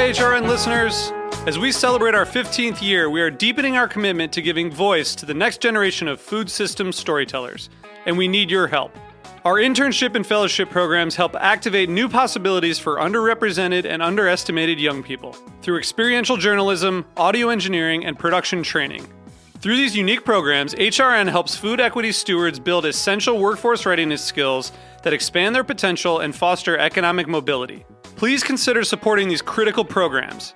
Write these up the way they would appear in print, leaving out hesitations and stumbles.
HRN listeners. As we celebrate our 15th year, we are deepening our commitment to giving voice to the next generation of food systems storytellers, and we need your help. Our internship and fellowship programs help activate new possibilities for underrepresented and underestimated young people through experiential journalism, audio engineering, and production training. Through these unique programs, HRN helps food equity stewards build essential workforce readiness skills that expand their potential and foster economic mobility. Please consider supporting these critical programs.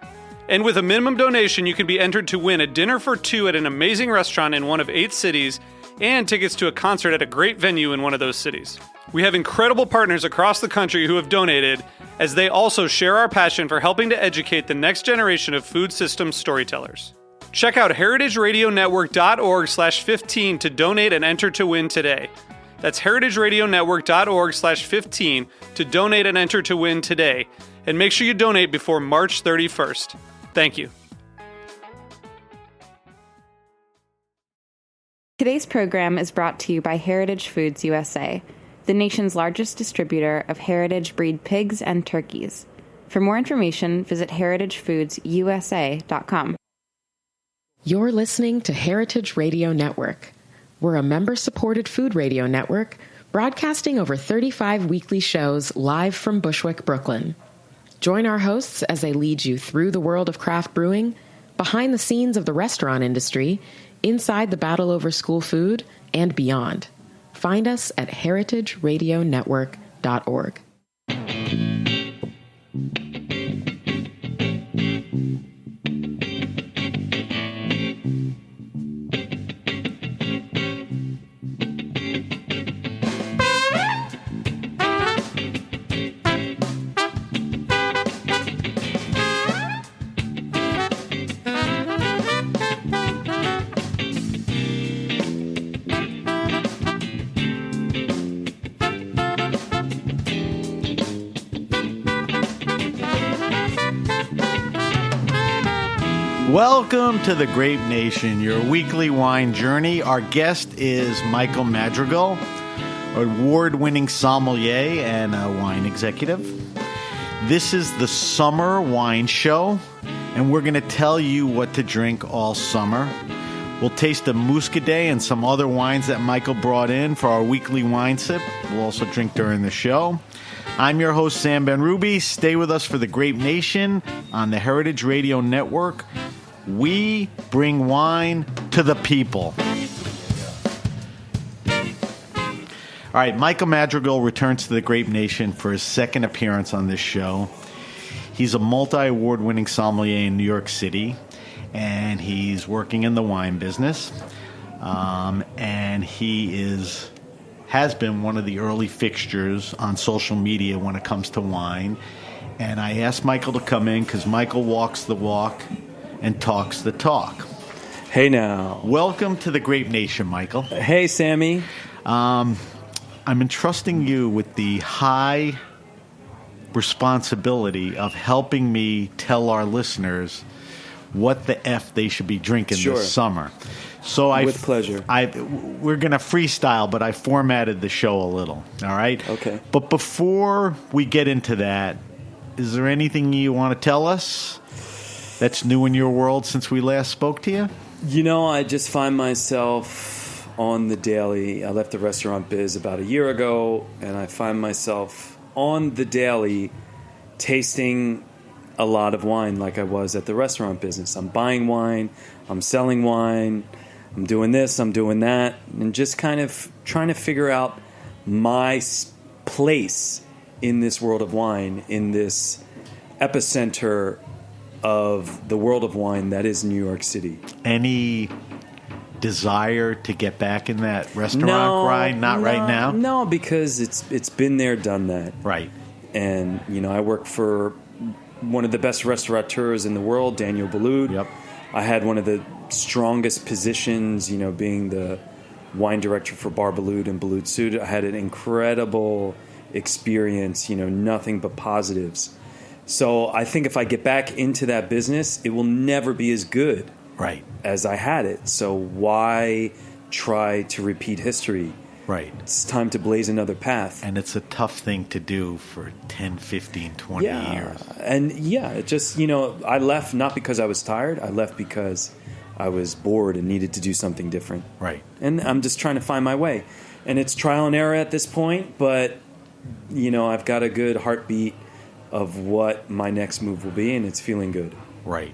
And with a minimum donation, you can be entered to win a dinner for two at an amazing restaurant in one of 8 cities and tickets to a concert at a great venue in one of those cities. We have incredible partners across the country who have donated, as they also share our passion for helping to educate the next generation of food systems storytellers. Check out heritageradionetwork.org/15 to donate and enter to win today. That's heritageradionetwork.org/15 to donate and enter to win today. And make sure you donate before March 31st. Thank you. Today's program is brought to you by Heritage Foods USA, the nation's largest distributor of heritage breed pigs and turkeys. For more information, visit heritagefoodsusa.com. You're listening to Heritage Radio Network. We're a member-supported food radio network broadcasting over 35 weekly shows live from Bushwick, Brooklyn. Join our hosts as they lead you through the world of craft brewing, behind the scenes of the restaurant industry, inside the battle over school food, and beyond. Find us at heritageradionetwork.org. Welcome to the Grape Nation, your weekly wine journey. Our guest is Michael Madrigale, award-winning sommelier and a wine executive. This is the Summer Wine Show, and we're going to tell you what to drink all summer. We'll taste a Muscadet and some other wines that Michael brought in for our weekly wine sip. We'll also drink during the show. I'm your host, Sam Ben-Ruby. Stay with us for the Grape Nation on the Heritage Radio Network. We bring wine to the people. All right, Michael Madrigale returns to the Grape Nation for his second appearance on this show. He's a multi-award-winning sommelier in New York City, and he's working in the wine business. And he has been one of the early fixtures on social media when it comes to wine. And I asked Michael to come in because Michael walks the walk and talks the talk. Hey now. Welcome to the Grape Nation, Michael. Hey, Sammy. I'm entrusting you with the high responsibility of helping me tell our listeners what the F they should be drinking this summer. So with pleasure. We're going to freestyle, but I formatted the show a little, all right? Okay. But before we get into that, is there anything you want to tell us that's new in your world since we last spoke to you? You know, I just find myself on the daily. I left the restaurant biz about a year ago, and I find myself on the daily tasting a lot of wine like I was at the restaurant business. I'm buying wine, I'm selling wine, I'm doing this, I'm doing that, and just kind of trying to figure out my place in this world of wine, in this epicenter of the world of wine that is New York City. Any desire to get back in that restaurant grind? Not right now? No, because it's been there, done that. Right. And, you know, I work for one of the best restaurateurs in the world, Daniel Boulud. Yep. I had one of the strongest positions, you know, being the wine director for Bar Boulud and Boulud Sud. I had an incredible experience, you know, nothing but positives. So I think if I get back into that business, it will never be as good right as I had it. So why try to repeat history? Right. It's time to blaze another path. And it's a tough thing to do for 10, 15, 20 years. And it just, I left not because I was tired. I left because I was bored and needed to do something different. Right. And I'm just trying to find my way. And it's trial and error at this point, but, I've got a good heartbeat of what my next move will be, and it's feeling good. Right.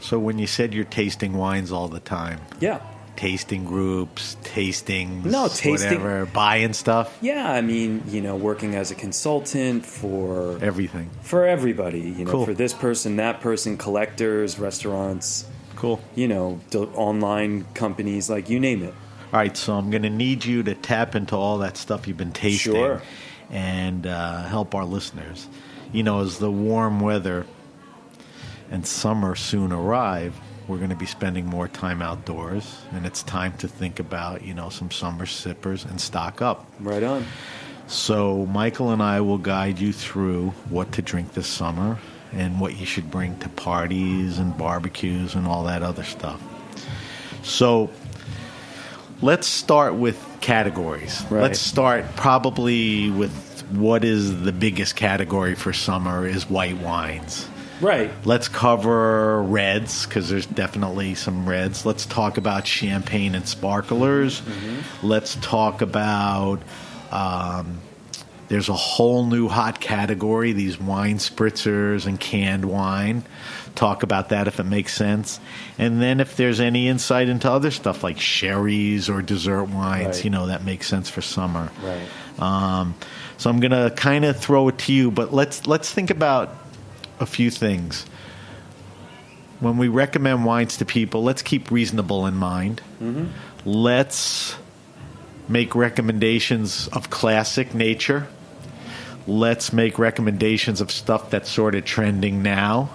So when you said you're tasting wines all the time. Yeah. Tasting groups, tastings, whatever, buying stuff. Yeah, I mean, working as a consultant for everything, for everybody. Cool. For this person, that person, collectors, restaurants. Cool. Online companies, like you name it. All right, so I'm going to need you to tap into all that stuff you've been tasting, sure, and help our listeners. As the warm weather and summer soon arrive, we're going to be spending more time outdoors, and it's time to think about, some summer sippers and stock up. Right on. So Michael and I will guide you through what to drink this summer and what you should bring to parties and barbecues and all that other stuff. So let's start with categories. Right. Let's start probably with what is the biggest category for summer is white wines. Right. Let's cover reds, because there's definitely some reds. Let's talk about champagne and sparklers. Mm-hmm. Let's talk about, there's a whole new hot category, these wine spritzers and canned wine. Talk about that if it makes sense. And then if there's any insight into other stuff like sherries or dessert wines, right, that makes sense for summer. Right. So I'm going to kind of throw it to you, but let's think about a few things. When we recommend wines to people, let's keep reasonable in mind. Mm-hmm. Let's make recommendations of classic nature. Let's make recommendations of stuff that's sort of trending now.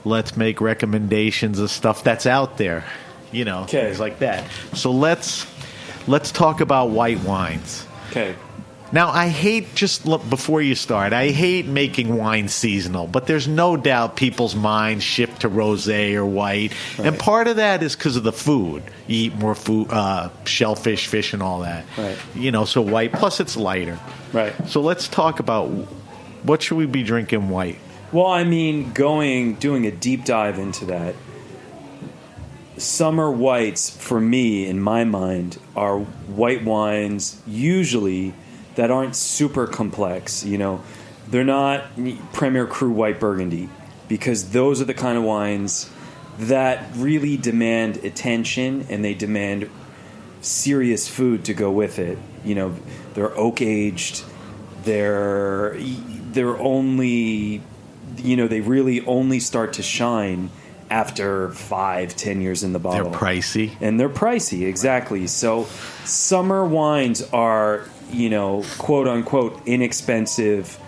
Let's make recommendations of stuff that's out there, things like that. So let's talk about white wines. Okay. Now, I hate, before you start, I hate making wine seasonal, but there's no doubt people's minds shift to rosé or white, right, and part of that is because of the food. You eat more food, shellfish, fish, and all that. Right. So white, plus it's lighter. Right. So let's talk about what should we be drinking white? Well, I mean, doing a deep dive into that, summer whites, for me, in my mind, are white wines usually that aren't super complex. They're not Premier Cru White Burgundy, because those are the kind of wines that really demand attention and they demand serious food to go with it. They're oak aged. They're only, they really only start to shine after 5-10 years in the bottle. They're pricey. And they're pricey, exactly. So summer wines are, quote unquote, inexpensive,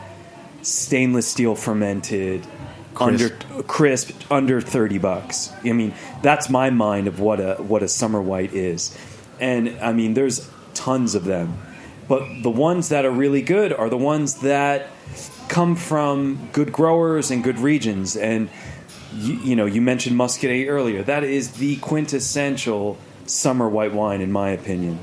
stainless steel fermented, crisp, under $30. I mean, that's my mind of what a summer white is. And I mean, there's tons of them. But the ones that are really good are the ones that come from good growers and good regions. And you mentioned Muscadet earlier. That is the quintessential summer white wine, in my opinion.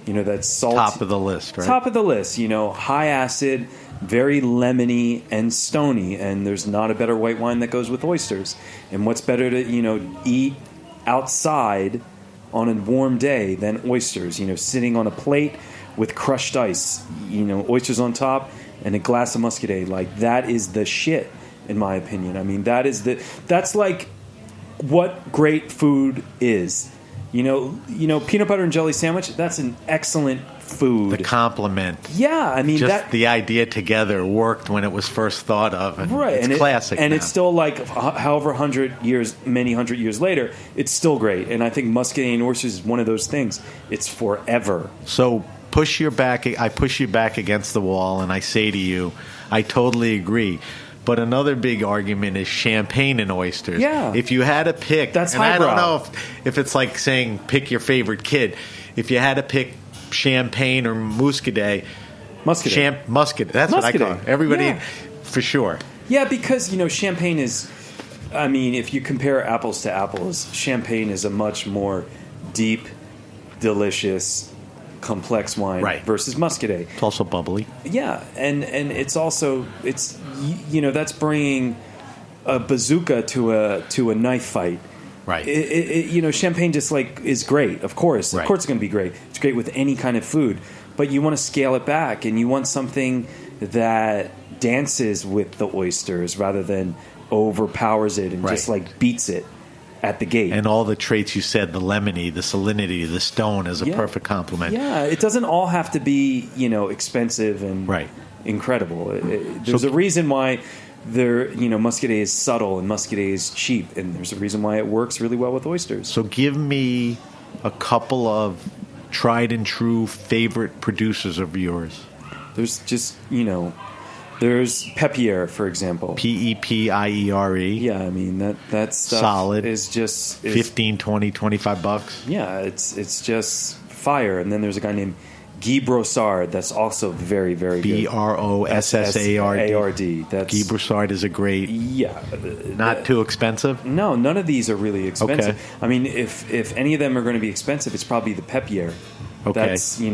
That's salty. Top of the list, right? Top of the list. High acid, very lemony and stony. And there's not a better white wine that goes with oysters. And what's better to, eat outside on a warm day than oysters? Sitting on a plate with crushed ice, oysters on top, and a glass of Muscadet. Like, that is the shit, in my opinion. I mean, that's like what great food is. Peanut butter and jelly sandwich, that's an excellent food. The compliment. Yeah, I mean, just the idea together worked when it was first thought of. And right. It's classic. And now. It's still like however many hundred years later, it's still great. And I think Muscadet and oysters is one of those things. It's forever. So I push you back against the wall, and I say to you, I totally agree. But another big argument is champagne and oysters. Yeah. If you had to pick, that's and highbrow. I don't know if it's like saying pick your favorite kid. If you had to pick champagne or Muscadet. Muscadet. That's what I call it. Everybody, for sure. Yeah, because, champagne is, I mean, if you compare apples to apples, champagne is a much more deep, delicious, complex wine Right. versus Muscadet. It's also bubbly. Yeah, and it's also that's bringing a bazooka to a knife fight. Right. Champagne just is great. Of course, Right. of course, it's going to be great. It's great with any kind of food, but you want to scale it back, and you want something that dances with the oysters rather than overpowers it and Right. just beats it at the gate. And all the traits you said, the lemony, the salinity, the stone, is a Yeah. perfect complement. Yeah, it doesn't all have to be expensive and Right. incredible. There's a reason why Muscadet is subtle and Muscadet is cheap, and there's a reason why it works really well with oysters. So give me a couple of tried and true favorite producers of yours. There's just there's Pepier, for example. Pepiere. Yeah, I mean that stuff Solid. is just $15, $20, $25. Yeah, it's just fire. And then there's a guy named Guy Brossard that's also very, very good. Brossard. That's Guy Brossard is a great, yeah. not too expensive. No, none of these are really expensive. Okay. I mean, if any of them are going to be expensive, it's probably the Pepier. Okay. That's the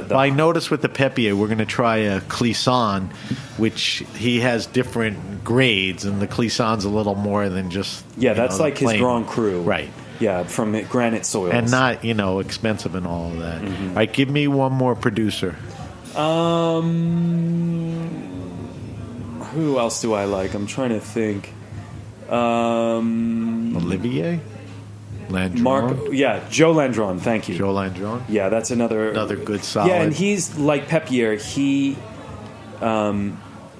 Well, I noticed with the Pepier, we're going to try a Clisson, which he has different grades, and the Clisson's a little more than just that's the like his plain. Grand Cru, Right? Yeah, from granite soils, And not expensive and all of that. All right, give me one more producer. Who else do I like? I'm trying to think. Olivier Landron. Joe Landron. Thank you. Joe Landron. Yeah, that's another good solid. Yeah, and he's like Pepier. He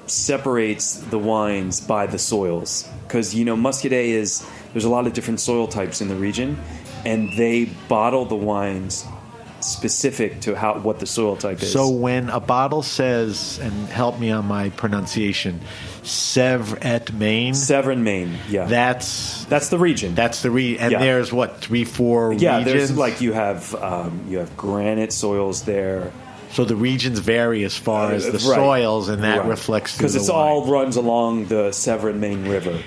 separates the wines by the soils because Muscadet there's a lot of different soil types in the region, and they bottle the wines specific to what the soil type is. So when a bottle says, and help me on my pronunciation, Sèvres et Maine. Sèvres and Maine. Yeah, That's the region. That's the region. And Yeah. there's what, 3-4 regions? There's you have granite soils there. So the regions vary as far as the soils, and that reflects through because the it's wine. all runs along the Sèvres and Maine River.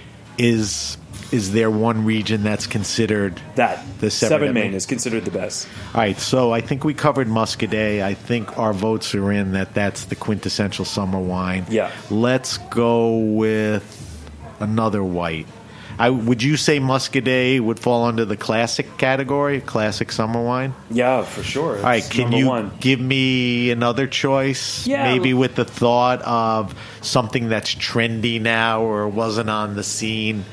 Is there one region that's considered That the Sèvres and Maine Maine is considered the best. All right, so I think we covered Muscadet. I think our votes are in that's the quintessential summer wine. Yeah. Let's go with another white. Would you say Muscadet would fall under the classic category, classic summer wine? Yeah, for sure. All right, can you give me another choice? Yeah. Maybe with the thought of something that's trendy now or wasn't on the scene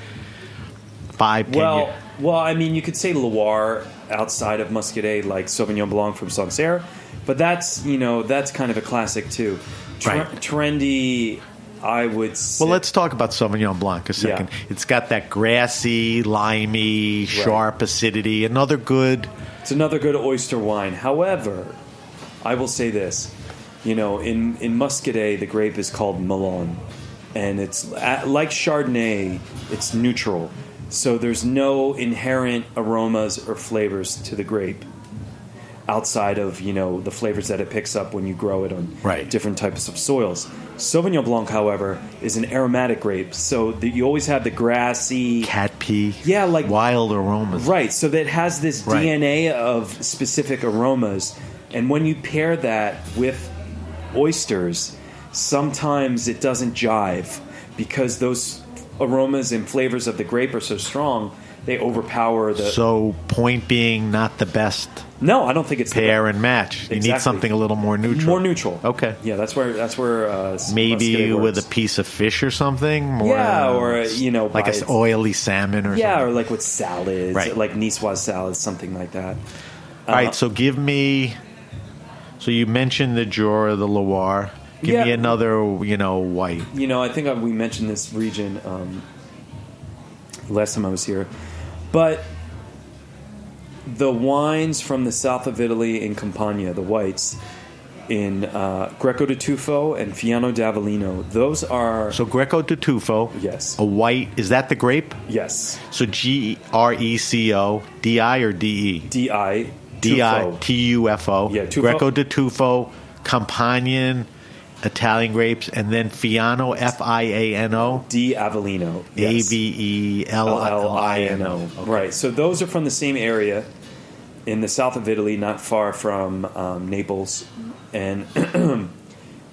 5, 10 years. Well, I mean, you could say Loire outside of Muscadet, like Sauvignon Blanc from Sancerre, but that's kind of a classic too. Right. Trendy, I would say. Well, let's talk about Sauvignon Blanc a second. Yeah. It's got that grassy, limey, sharp acidity. It's another good oyster wine. However, I will say this. In Muscadet, the grape is called Melon, and it's like Chardonnay, it's neutral. So there's no inherent aromas or flavors to the grape outside of, the flavors that it picks up when you grow it on different types of soils. Sauvignon Blanc, however, is an aromatic grape. So you always have the grassy... cat pee. Yeah, wild aromas. Right, so that has this DNA of specific aromas. And when you pair that with oysters, sometimes it doesn't jive because those aromas and flavors of the grape are so strong, they overpower the... So, point being, not the best No, I don't think it's pair and match. You Exactly. need something a little more neutral. More neutral. Okay. Yeah, that's where Maybe Muscadet with a works. piece of fish or something? More, Yeah, or, like an oily salmon or something. Yeah, or like with salads, Right. like niçoise salads, something like that. All right, so give me... So you mentioned the Jura, the Loire. Give me another, white. I think we mentioned this region last time I was here. But the wines from the south of Italy in Campania, the whites, in Greco di Tufo and Fiano d'Avellino, those are... So Greco di Tufo. Yes. A white. Is that the grape? Yes. So Greco, D-I or D-E? D-I. D-I, T-U-F-O. Yeah, Tufo. Greco di Tufo, Campanian, Italian grapes, and then Fiano, F-I-A-N-O. D'Avellino. Yes. A-V-E-L-L-I-N-O. L-L-I-N-O. Okay. Right. So those are from the same area. in the south of Italy, not far from Naples, and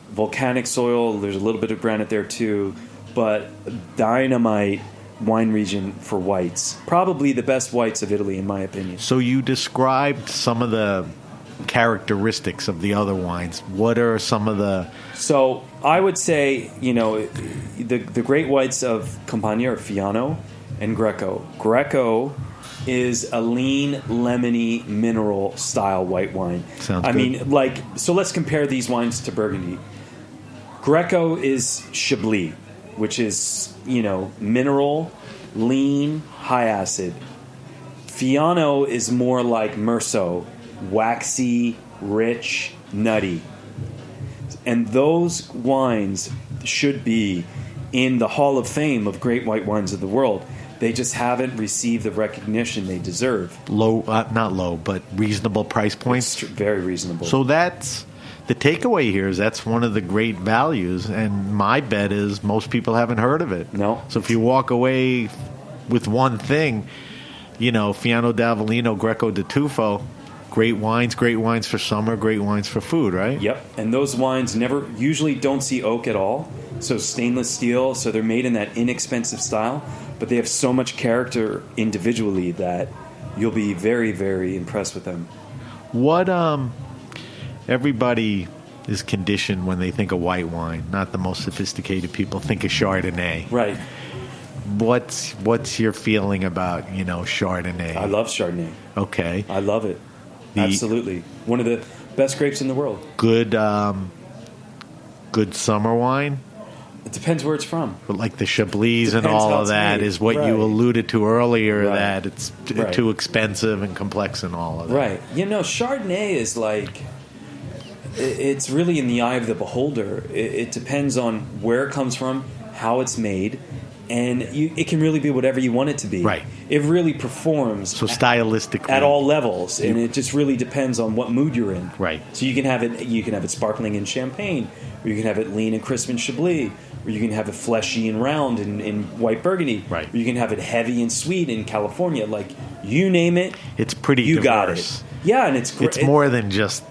volcanic soil. There's a little bit of granite there too, but dynamite wine region for whites. Probably the best whites of Italy, in my opinion. So you described some of the characteristics of the other wines. What are some of the... So I would say, the great whites of Campania are Fiano and Greco. Greco is a lean, lemony, mineral style white wine. Sounds I good. mean, so let's compare these wines to Burgundy. Greco is Chablis, which is, mineral, lean, high acid. Fiano is more like Merceau, waxy, rich, nutty. And those wines should be in the Hall of Fame of great white wines of the world. They just haven't received the recognition they deserve. Low, not low, but reasonable price points. It's very reasonable. So that's the takeaway here. Is that's one of the great values, and my bet is most people haven't heard of it. No. So if you walk away with one thing, Fiano d'Avellino, Greco di Tufo, great wines for summer, great wines for food, right? Yep. And those wines usually don't see oak at all. So stainless steel. So they're made in that inexpensive style, but they have so much character individually that you'll be very, very impressed with them. What everybody is conditioned when they think of white wine. Not the most sophisticated people think of Chardonnay. Right. What's your feeling about Chardonnay? I love Chardonnay. Okay. I love it. Absolutely. One of the best grapes in the world. Good summer wine. It depends where it's from. But like the Chablis and Depends all how of it's that made. is what Right. you alluded to earlier, Right. that it's Right. too expensive and complex and all of that. Right. Chardonnay is like, it's really in the eye of the beholder. It depends on where it comes from, how it's made, and it can really be whatever you want it to be. Right. It really performs So stylistically. at all levels, and it just really depends on what mood you're in. Right. So you can have it sparkling in champagne, or you can have it lean and crisp in Chablis, or you can have it fleshy and round in white Burgundy. Right. Or you can have it heavy and sweet in California. Like, you name it, It's pretty you diverse. got it. Yeah, and it's great. It's more than just,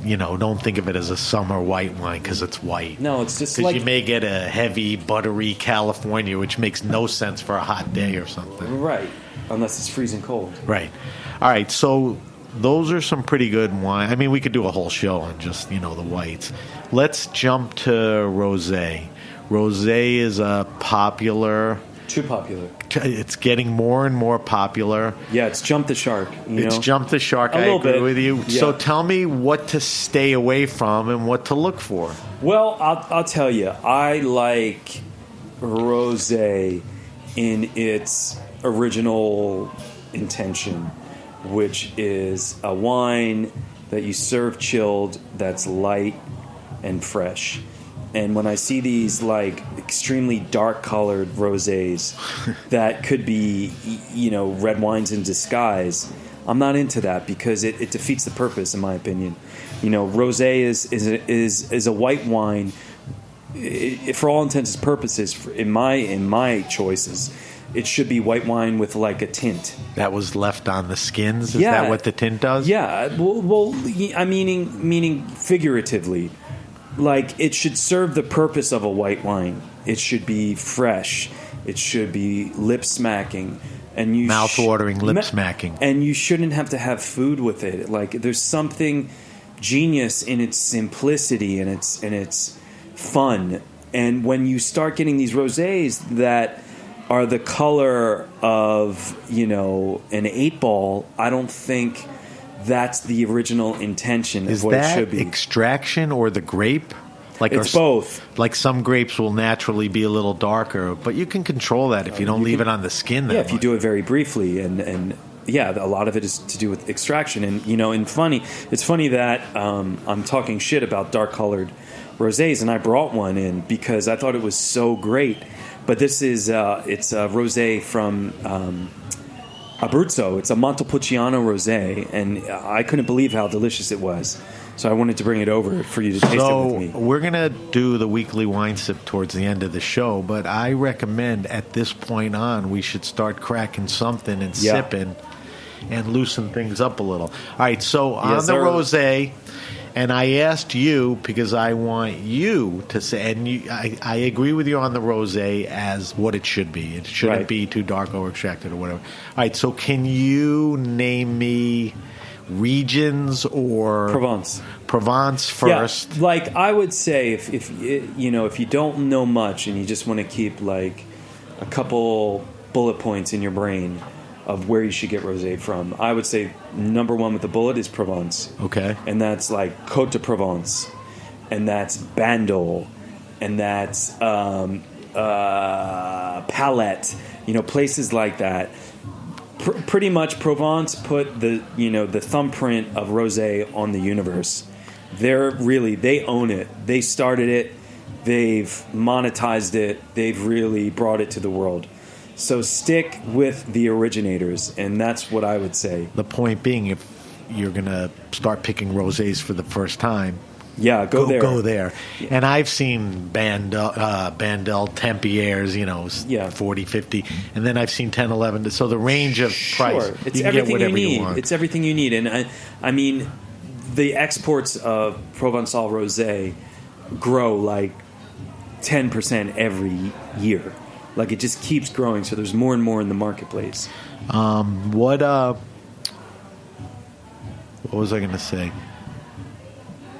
don't think of it as a summer white wine because it's white. No, it's just Because like you may get a heavy, buttery California, which makes no sense for a hot day or something. right, unless it's freezing cold. Right. All right. So those are some pretty good wine. I mean, we could do a whole show on just, the whites. Let's jump to rosé. Rosé is a popular. Too popular. It's getting more and more popular. Yeah, it's jumped the shark. It's jumped the shark. A I little agree bit. with you. Yeah. So tell me what to stay away from and what to look for. Well, I'll tell you. I like rosé in its original intention, which is a wine that you serve chilled, that's light and fresh. And when I see these like extremely dark colored rosés that could be, red wines in disguise, I'm not into that because it defeats the purpose, in my opinion. Rosé is a white wine. For all intents and purposes, in my choices, it should be white wine with like a tint. That was left on the skins? Is Yeah. that what the tint does? Yeah, well, I meaning figuratively. Like, it should serve the purpose of a white wine. It should be fresh. It should be lip smacking, and you Mouth-watering, lip-smacking. And you shouldn't have to have food with it. Like, there's something genius in its simplicity and its fun. And when you start getting these rosés that are the color of an 8-ball, I don't think that's the original intention Is of what it that should be. extraction or the grape? Like It's both. Like some grapes will naturally be a little darker, but you can control that if you don't leave it on the skin that Yeah, if you much. do it very briefly, and yeah, a lot of it is to do with extraction. And it's funny that I'm talking shit about dark colored rosés, and I brought one in because I thought it was so great. But this is it's a rosé from Abruzzo. It's a Montepulciano rosé, and I couldn't believe how delicious it was. So I wanted to bring it over for you to taste it with me. We're going to do the weekly wine sip towards the end of the show, but I recommend at this point on we should start cracking something and Yeah. sipping. and loosen things up a little. All right, so on Yes, the sir. rosé, and I asked you because I want you to say, and I agree with you on the rosé as what it should be. It shouldn't Right. be too dark or extracted or whatever. All right, so can you name me regions or Provence first? Yeah, like I would say, if you don't know much and you just want to keep like a couple bullet points in your brain of where you should get rosé from, I would say number one with the bullet is Provence. Okay. And that's like Côte de Provence, and that's Bandol, and that's Palette. Places like that. Pretty much, Provence put the thumbprint of rosé on the universe. They own it. They started it. They've monetized it. They've really brought it to the world. So stick with the originators, and that's what I would say. The point being, if you're going to start picking rosés for the first time, yeah, go there. Go there. Yeah. And I've seen Bandel, Tempieres, 40, 50, and then I've seen 10, 11. So the range of price, it's you can everything get whatever you need. you want. It's everything you need. And I mean, the exports of Provençal rosé grow like 10% every year. Like it just keeps growing, so there's more and more in the marketplace. What was I going to say?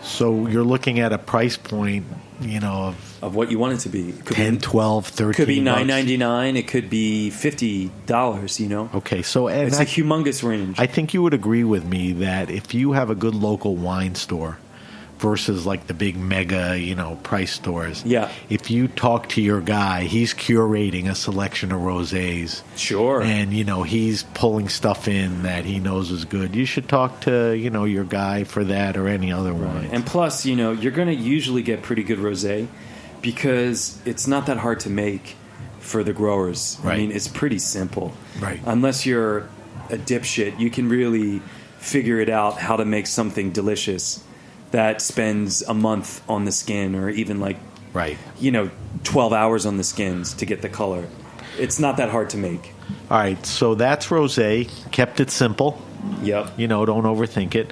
So you're looking at a price point, of what you want it to be. It could 10, be, 12, 13 could be bucks. $9.99. It could be $50. Okay, so It's a humongous range. I think you would agree with me that if you have a good local wine store versus like the big mega, price stores. Yeah. If you talk to your guy, he's curating a selection of rosés. Sure. And, he's pulling stuff in that he knows is good. You should talk to, your guy for that or any other wine. And plus, you're going to usually get pretty good rosé because it's not that hard to make for the growers. Right. I mean, it's pretty simple. Right. Unless you're a dipshit, you can really figure it out how to make something delicious that spends a month on the skin or even like, 12 hours on the skins to get the color. It's not that hard to make. All right, so that's rosé. Kept it simple. Yep. Don't overthink it.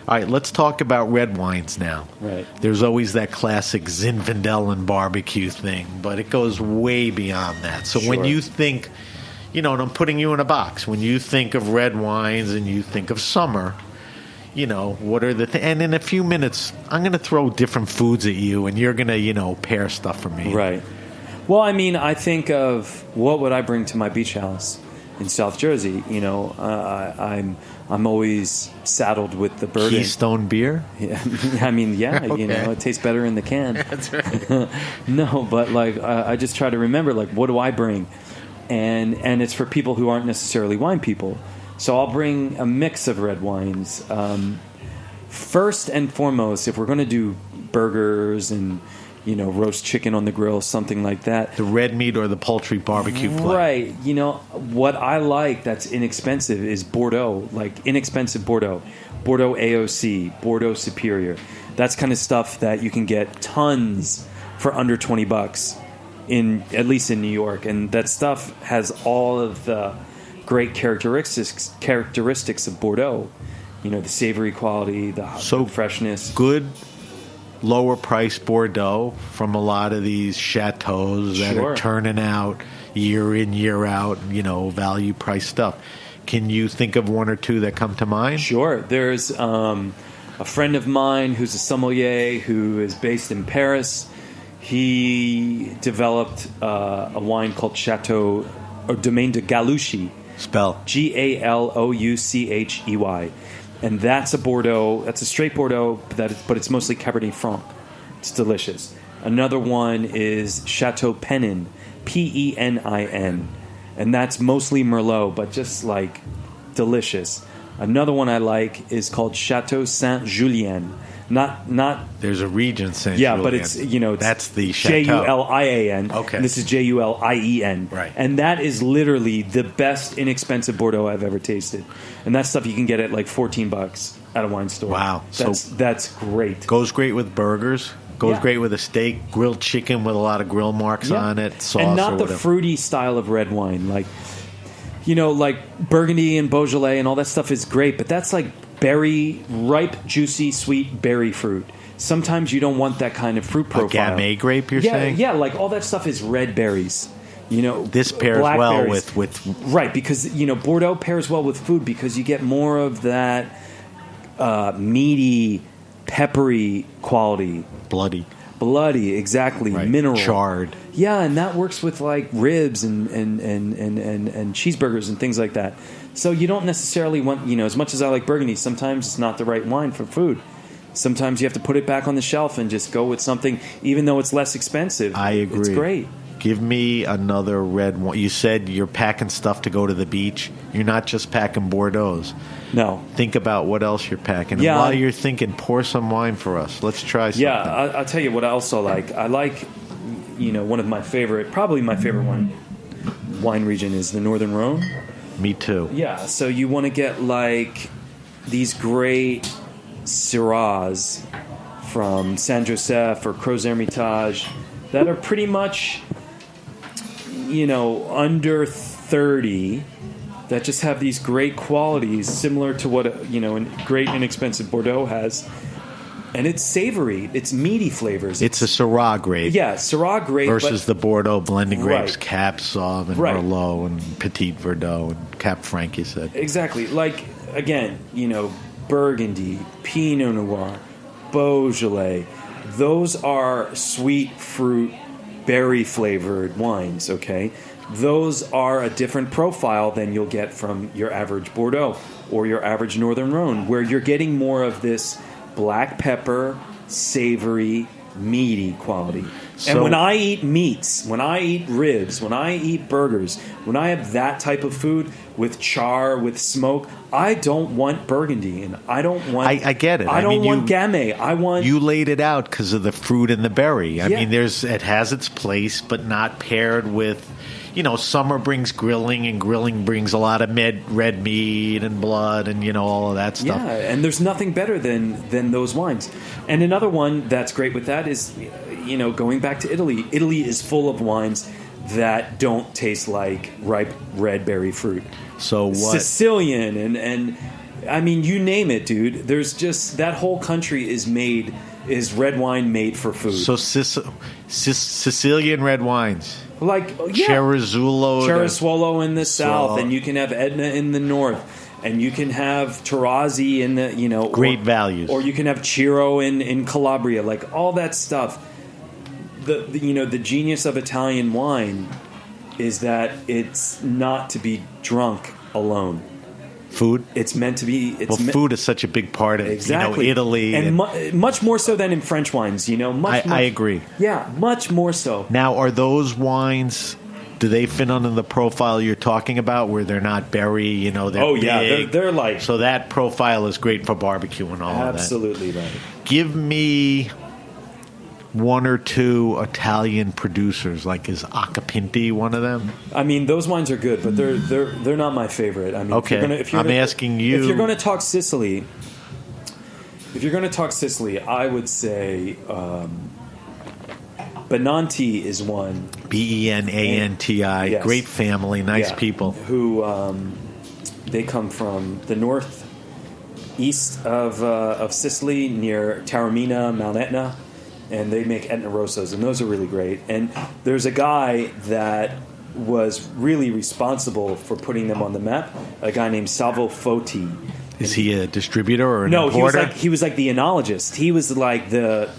All right, let's talk about red wines now. Right. There's always that classic Zinfandel and barbecue thing, but it goes way beyond that. So when you think, and I'm putting you in a box, when you think of red wines and you think of summer, what are the and in a few minutes, I'm going to throw different foods at you, and you're going to, pair stuff for me. Right. Well, I mean, I think of what would I bring to my beach house in South Jersey. I'm always saddled with the burden. Keystone beer? Yeah. I mean, yeah, Okay. it tastes better in the can. That's right. No, but like I just try to remember, like, what do I bring? And it's for people who aren't necessarily wine people. So I'll bring a mix of red wines. First and foremost, if we're going to do burgers and roast chicken on the grill, something like that. The red meat or the poultry barbecue flat. Right. What I like that's inexpensive is Bordeaux, like inexpensive Bordeaux. Bordeaux AOC, Bordeaux Superior. That's kind of stuff that you can get tons for under $20 at least in New York. And that stuff has all of the great characteristics of Bordeaux. The savory quality, the freshness. Good lower price Bordeaux from a lot of these chateaus that are turning out year in, year out, value price stuff. Can you think of one or two that come to mind? Sure. There's a friend of mine who's a sommelier who is based in Paris. He developed a wine called Chateau or Domaine de Galouchy. Spell. Galouchy. And that's a Bordeaux. That's a straight Bordeaux, but it's mostly Cabernet Franc. It's delicious. Another one is Chateau Penin, Penin, and that's mostly Merlot, but just like delicious. Another one I like is called Chateau Saint Julien. Not. There's a region Saint Yeah, Julien. but it's that's the chateau. Julian. Okay. And this is Julien. Right. And that is literally the best inexpensive Bordeaux I've ever tasted. And that stuff you can get at like $14 at a wine store. Wow. That's great. Goes great with burgers. Goes great with a steak, grilled chicken with a lot of grill marks on it, sauce and not or the whatever. fruity style of red wine. Like, like Burgundy and Beaujolais and all that stuff is great, but that's like ripe, juicy, sweet berry fruit. Sometimes you don't want that kind of fruit profile. A Gamay grape, you're saying? Yeah, like all that stuff is red berries. This pairs well with right, because Bordeaux pairs well with food because you get more of that meaty, peppery quality. Bloody, exactly. Right. Mineral, charred. Yeah, and that works with like ribs and cheeseburgers and things like that. So you don't necessarily want, as much as I like Burgundy, sometimes it's not the right wine for food. Sometimes you have to put it back on the shelf and just go with something, even though it's less expensive. I agree. It's great. Give me another red wine. You said you're packing stuff to go to the beach. You're not just packing Bordeaux's. No. Think about what else you're packing. Yeah. And while you're thinking, pour some wine for us. Let's try something. Yeah, I'll tell you what I also like. I like, one of my favorite, probably my favorite wine region is the Northern Rhone. Me too. Yeah, so you want to get like these great Syrahs from Saint Joseph or Crozes Hermitage that are pretty much, under 30, that just have these great qualities similar to what, a great inexpensive Bordeaux has. And it's savory. It's meaty flavors. It's a Syrah grape. Yeah, Syrah grape. Versus the Bordeaux blending grapes, Right. Cap Sauv and Merlot and Petit Verdot and Cap Franc, you said. Exactly. Like, again, Burgundy, Pinot Noir, Beaujolais. Those are sweet fruit, berry flavored wines, okay? Those are a different profile than you'll get from your average Bordeaux or your average Northern Rhone, where you're getting more of this black pepper, savory, meaty quality. And when I eat meats, when I eat ribs, when I eat burgers, when I have that type of food with char, with smoke, I don't want Burgundy, and I don't want... I get it. I don't want Gamay. I want... You laid it out because of the fruit and the berry. I Yeah. mean, it has its place, but not paired with... summer brings grilling, and grilling brings a lot of red meat and blood and, all of that stuff. Yeah, and there's nothing better than those wines. And another one that's great with that is, going back to Italy. Italy is full of wines that don't taste like ripe red berry fruit. So what? Sicilian and I mean, you name it, dude. There's just, that whole country is red wine made for food. So Sicilian red wines. Like, yeah. Cerezuolo in the south, and you can have Etna in the north, and you can have Tarazi in the, great values. Or you can have Ciro in Calabria, like all that stuff. The genius of Italian wine is that it's not to be drunk alone. Food? It's meant to be... food is such a big part of Italy. And much more so than in French wines, I agree. Yeah, much more so. Now, are those wines... Do they fit under the profile you're talking about, where they're not berry, they're big? Yeah, they're like... So that profile is great for barbecue and all of that. Absolutely right. Give me one or two Italian producers, like is Acapinti one of them? I mean, those wines are good, but they're not my favorite. I mean, okay, I'm asking you. If you're going to talk Sicily, I would say Benanti is one. Benanti. Yes. Great family, nice people. Who they come from the northeast of Sicily, near Taormina, Mount Etna. And they make Etna Rosas, and those are really great. And there's a guy that was really responsible for putting them on the map, a guy named Salvo Foti. Is he a distributor or an importer? No, he was like the enologist. He was like the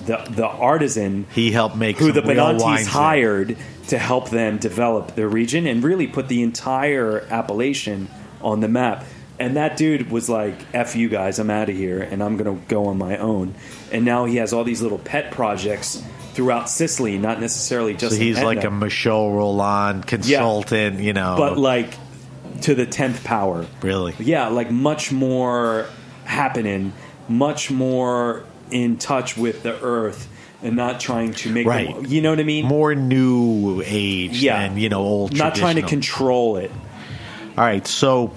artisan. He helped make who some the real Benantis wines hired to help them develop their region and really put the entire appellation on the map. And that dude was like, F you guys, I'm out of here, and I'm going to go on my own. And now he has all these little pet projects throughout Sicily, not necessarily just So he's in Etna, like a Michel Roland consultant, but like to the 10th power. Really? Yeah, like much more happening, much more in touch with the earth and not trying to make them, you know what I mean? More new age than, old traditional. Not trying to control it. All right, so...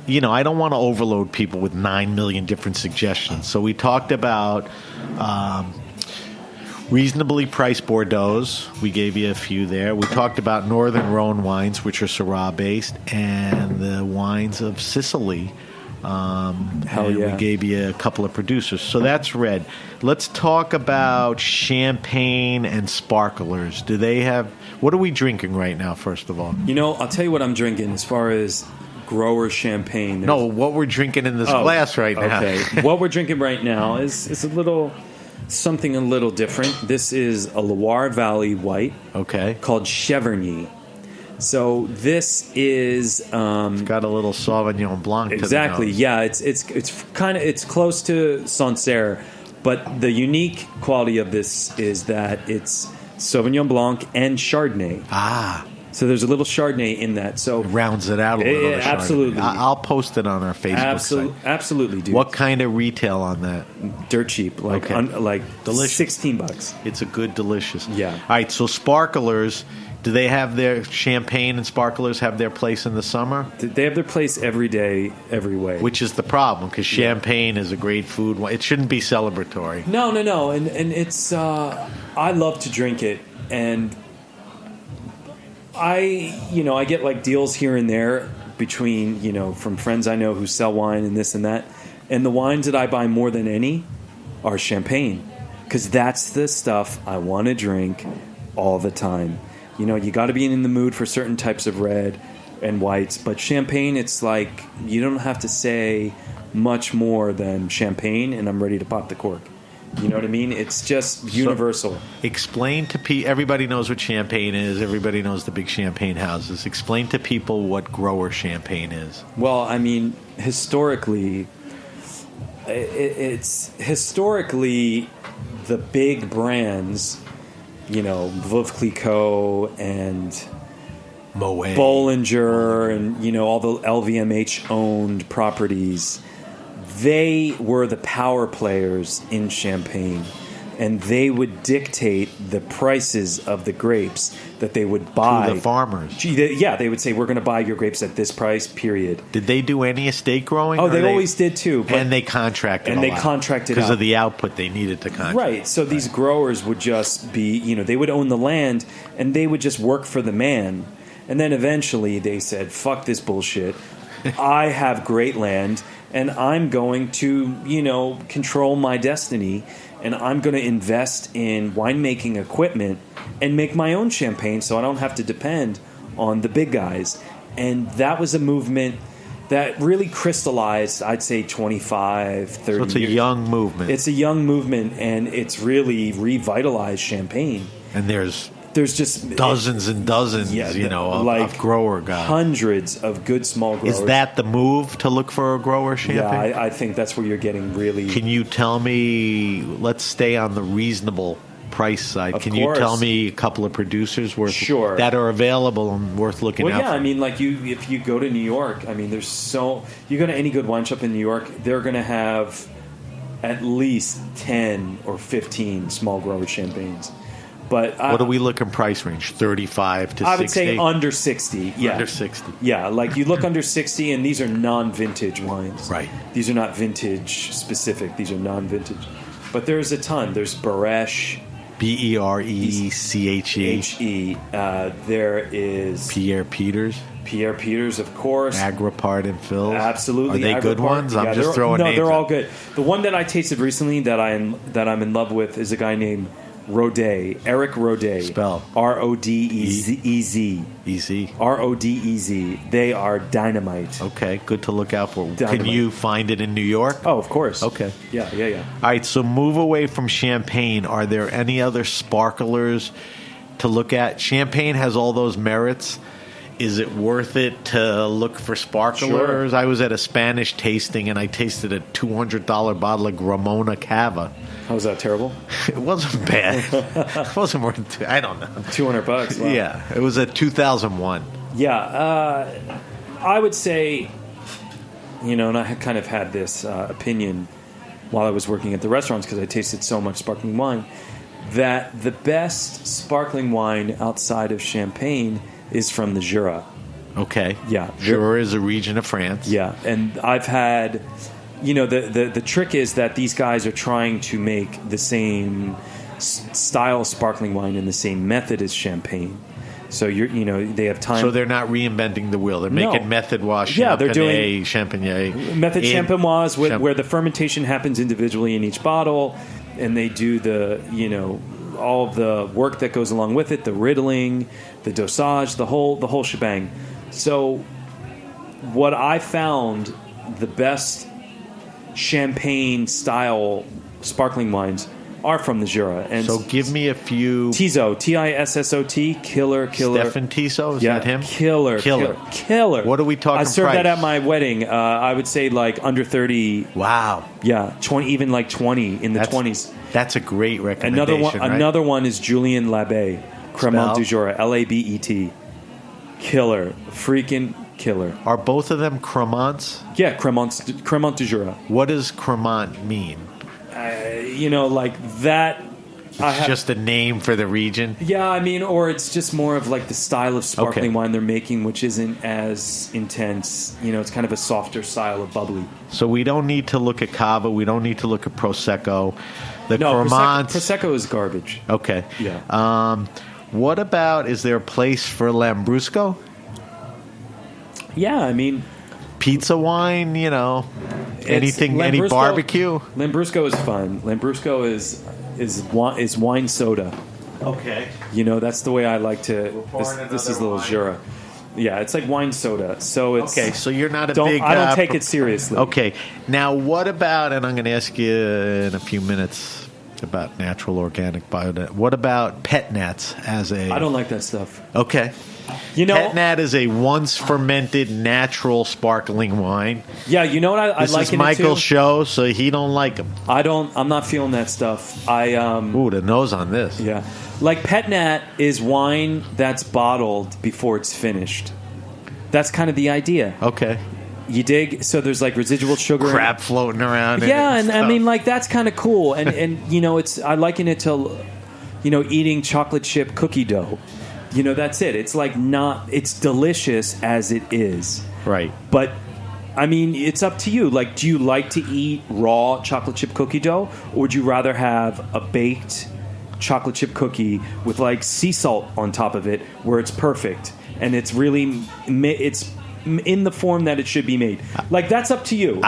I don't want to overload people with 9 million different suggestions. So we talked about Reasonably priced Bordeaux's. We gave you a few there. We talked about Northern Rhone wines, which are Syrah-based, and the wines of Sicily. Hell and yeah. we gave you a couple of producers. So that's red. Let's talk about champagne and sparklers. Do they have... What are we drinking right now, first of all? I'll tell you what I'm drinking as far as grower champagne. No, what we're drinking in this glass right now. Okay. What we're drinking right now is something a little different. This is a Loire Valley white. Okay. Called Cheverny. So this is It's got a little Sauvignon Blanc to exactly. the nose. Yeah, it's close to Sancerre, but the unique quality of this is that it's Sauvignon Blanc and Chardonnay. Ah. So there's a little Chardonnay in that. So It rounds it out a little. Yeah, absolutely. I'll post it on our Facebook site. Absolutely, dude. What kind of retail on that? Dirt cheap, like Okay. like Delicious. $16. It's a good, delicious. Yeah. All right, so sparklers, do they have their champagne and sparklers have their place in the summer? They have their place every day, every way. Which is the problem, because champagne is a great food. It shouldn't be celebratory. No, and it's I love to drink it, and I get like deals here and there between from friends I know who sell wine and this and that, and the wines that I buy more than any are champagne, because that's the stuff I want to drink all the time. You got to be in the mood for certain types of red and whites, but champagne, it's like you don't have to say much more than champagne, and I'm ready to pop the cork. You know what I mean? It's just universal. So explain to people. Everybody knows what champagne is. Everybody knows the big champagne houses. Explain to people what grower champagne is. Well, I mean, historically, it's historically the big brands, Veuve Clicquot and Moet. Bollinger and, all the LVMH-owned properties. They were the power players in Champagne, and they would dictate the prices of the grapes that they would buy. To the farmers. Yeah, they would say, we're going to buy your grapes at this price, period. Did they do any estate growing? Oh, they always did too. And they contracted and a they lot contracted because out. of the output they needed to contract. Right. So these growers would just be, they would own the land, and they would just work for the man. And then eventually they said, fuck this bullshit. I have great land, and I'm going to, control my destiny, and I'm going to invest in winemaking equipment and make my own champagne so I don't have to depend on the big guys. And that was a movement that really crystallized, I'd say, 25, 30 years. So it's a young movement. It's a young movement, and it's really revitalized Champagne. And there's just dozens and dozens, of grower guys. Hundreds of good small growers. Is that the move to look for a grower champagne? Yeah, I think that's where you're getting really... Can you tell me, let's stay on the reasonable price side. Can you tell me a couple of producers that are available and worth looking out for? Well, yeah, I mean, if you go to New York, I mean, you go to any good wine shop in New York, they're going to have at least 10 or 15 small grower champagnes. But what are we looking price range? 35 to 60? I would say under 60. Yeah. Under 60. Yeah, you look under 60, and these are non-vintage wines. Right. These are not vintage specific. These are non-vintage. But there's a ton. There's Bereche. Bereche. There is Pierre Peters. Pierre Peters, of course. Agripart and Phil's. Absolutely. Are they good ones? I'm just throwing names. No, they're all out. good. The one that I tasted recently that I'm in love with is a guy named Rodet, Eric Rodet. Spell. Rodez. Easy. Rodez. They are dynamite. Okay, good to look out for. Dynamite. Can you find it in New York? Oh, of course. Okay. Yeah. All right, so move away from Champagne. Are there any other sparklers to look at? Champagne has all those merits. Is it worth it to look for sparklers? Sure. I was at a Spanish tasting, and I tasted a $200 bottle of Gramona Cava. How was that? Terrible? It wasn't bad. It wasn't worth it. I don't know. $200. Wow. Yeah, it was a 2001. Yeah, I would say, and I kind of had this opinion while I was working at the restaurants because I tasted so much sparkling wine, that the best sparkling wine outside of Champagne is from the Jura. Okay. Yeah. Jura is a region of France. Yeah, and I've had... the trick is that these guys are trying to make the same style sparkling wine in the same method as champagne. So they have time. So they're not reinventing the wheel. They're making method wash. Yeah, they're doing champagne. Method champenoise, where the fermentation happens individually in each bottle, and they do all of the work that goes along with it, the riddling, the dosage, the whole shebang. So, what I found the best champagne style sparkling wines are from the Jura. And so give me a few. Tissot, Tissot, killer. Stefan Tissot, is that him? Killer. What are we talking? I served price? that at my wedding. I would say like under 30. Wow. Yeah, 20, even like 20 in the 20s. That's a great recommendation. Another one is Julien Labet, Cremant du Jura, Labet. Killer, freaking killer. Are both of them Cremants? Yeah, Cremant du Jura. What does Cremant mean? Like that. It's just a name for the region? Yeah, or it's just more of like the style of sparkling wine they're making, which isn't as intense. It's kind of a softer style of bubbly. So we don't need to look at Cava. We don't need to look at Prosecco. Prosecco is garbage. Okay. Yeah. What about, is there a place for Lambrusco? Yeah, pizza wine, anything, any barbecue. Lambrusco is fun. Lambrusco is wine soda. Okay. That's the way I like to. This is a little Jura. Yeah, it's like wine soda. So it's okay. So you're not a big. I don't take it seriously. Okay. Now, what about? And I'm going to ask you in a few minutes about natural, organic, biodynamic. What about pet nats as a? I don't like that stuff. Okay. Pet nat is a once fermented natural sparkling wine. Yeah, you know what I like. This is Michael's show, so he don't like them. I'm not feeling that stuff. Ooh, the nose on this. Yeah, like pet nat is wine that's bottled before it's finished. That's kind of the idea. Okay. You dig? So there's like residual sugar, crap floating around. Yeah, and like that's kind of cool. And it's I liken it to eating chocolate chip cookie dough. That's it. It's like it's delicious as it is. Right. But, it's up to you. Like, do you like to eat raw chocolate chip cookie dough? Or would you rather have a baked chocolate chip cookie with, like, sea salt on top of it where it's perfect? And it's really, it's in the form that it should be made. Like, that's up to you.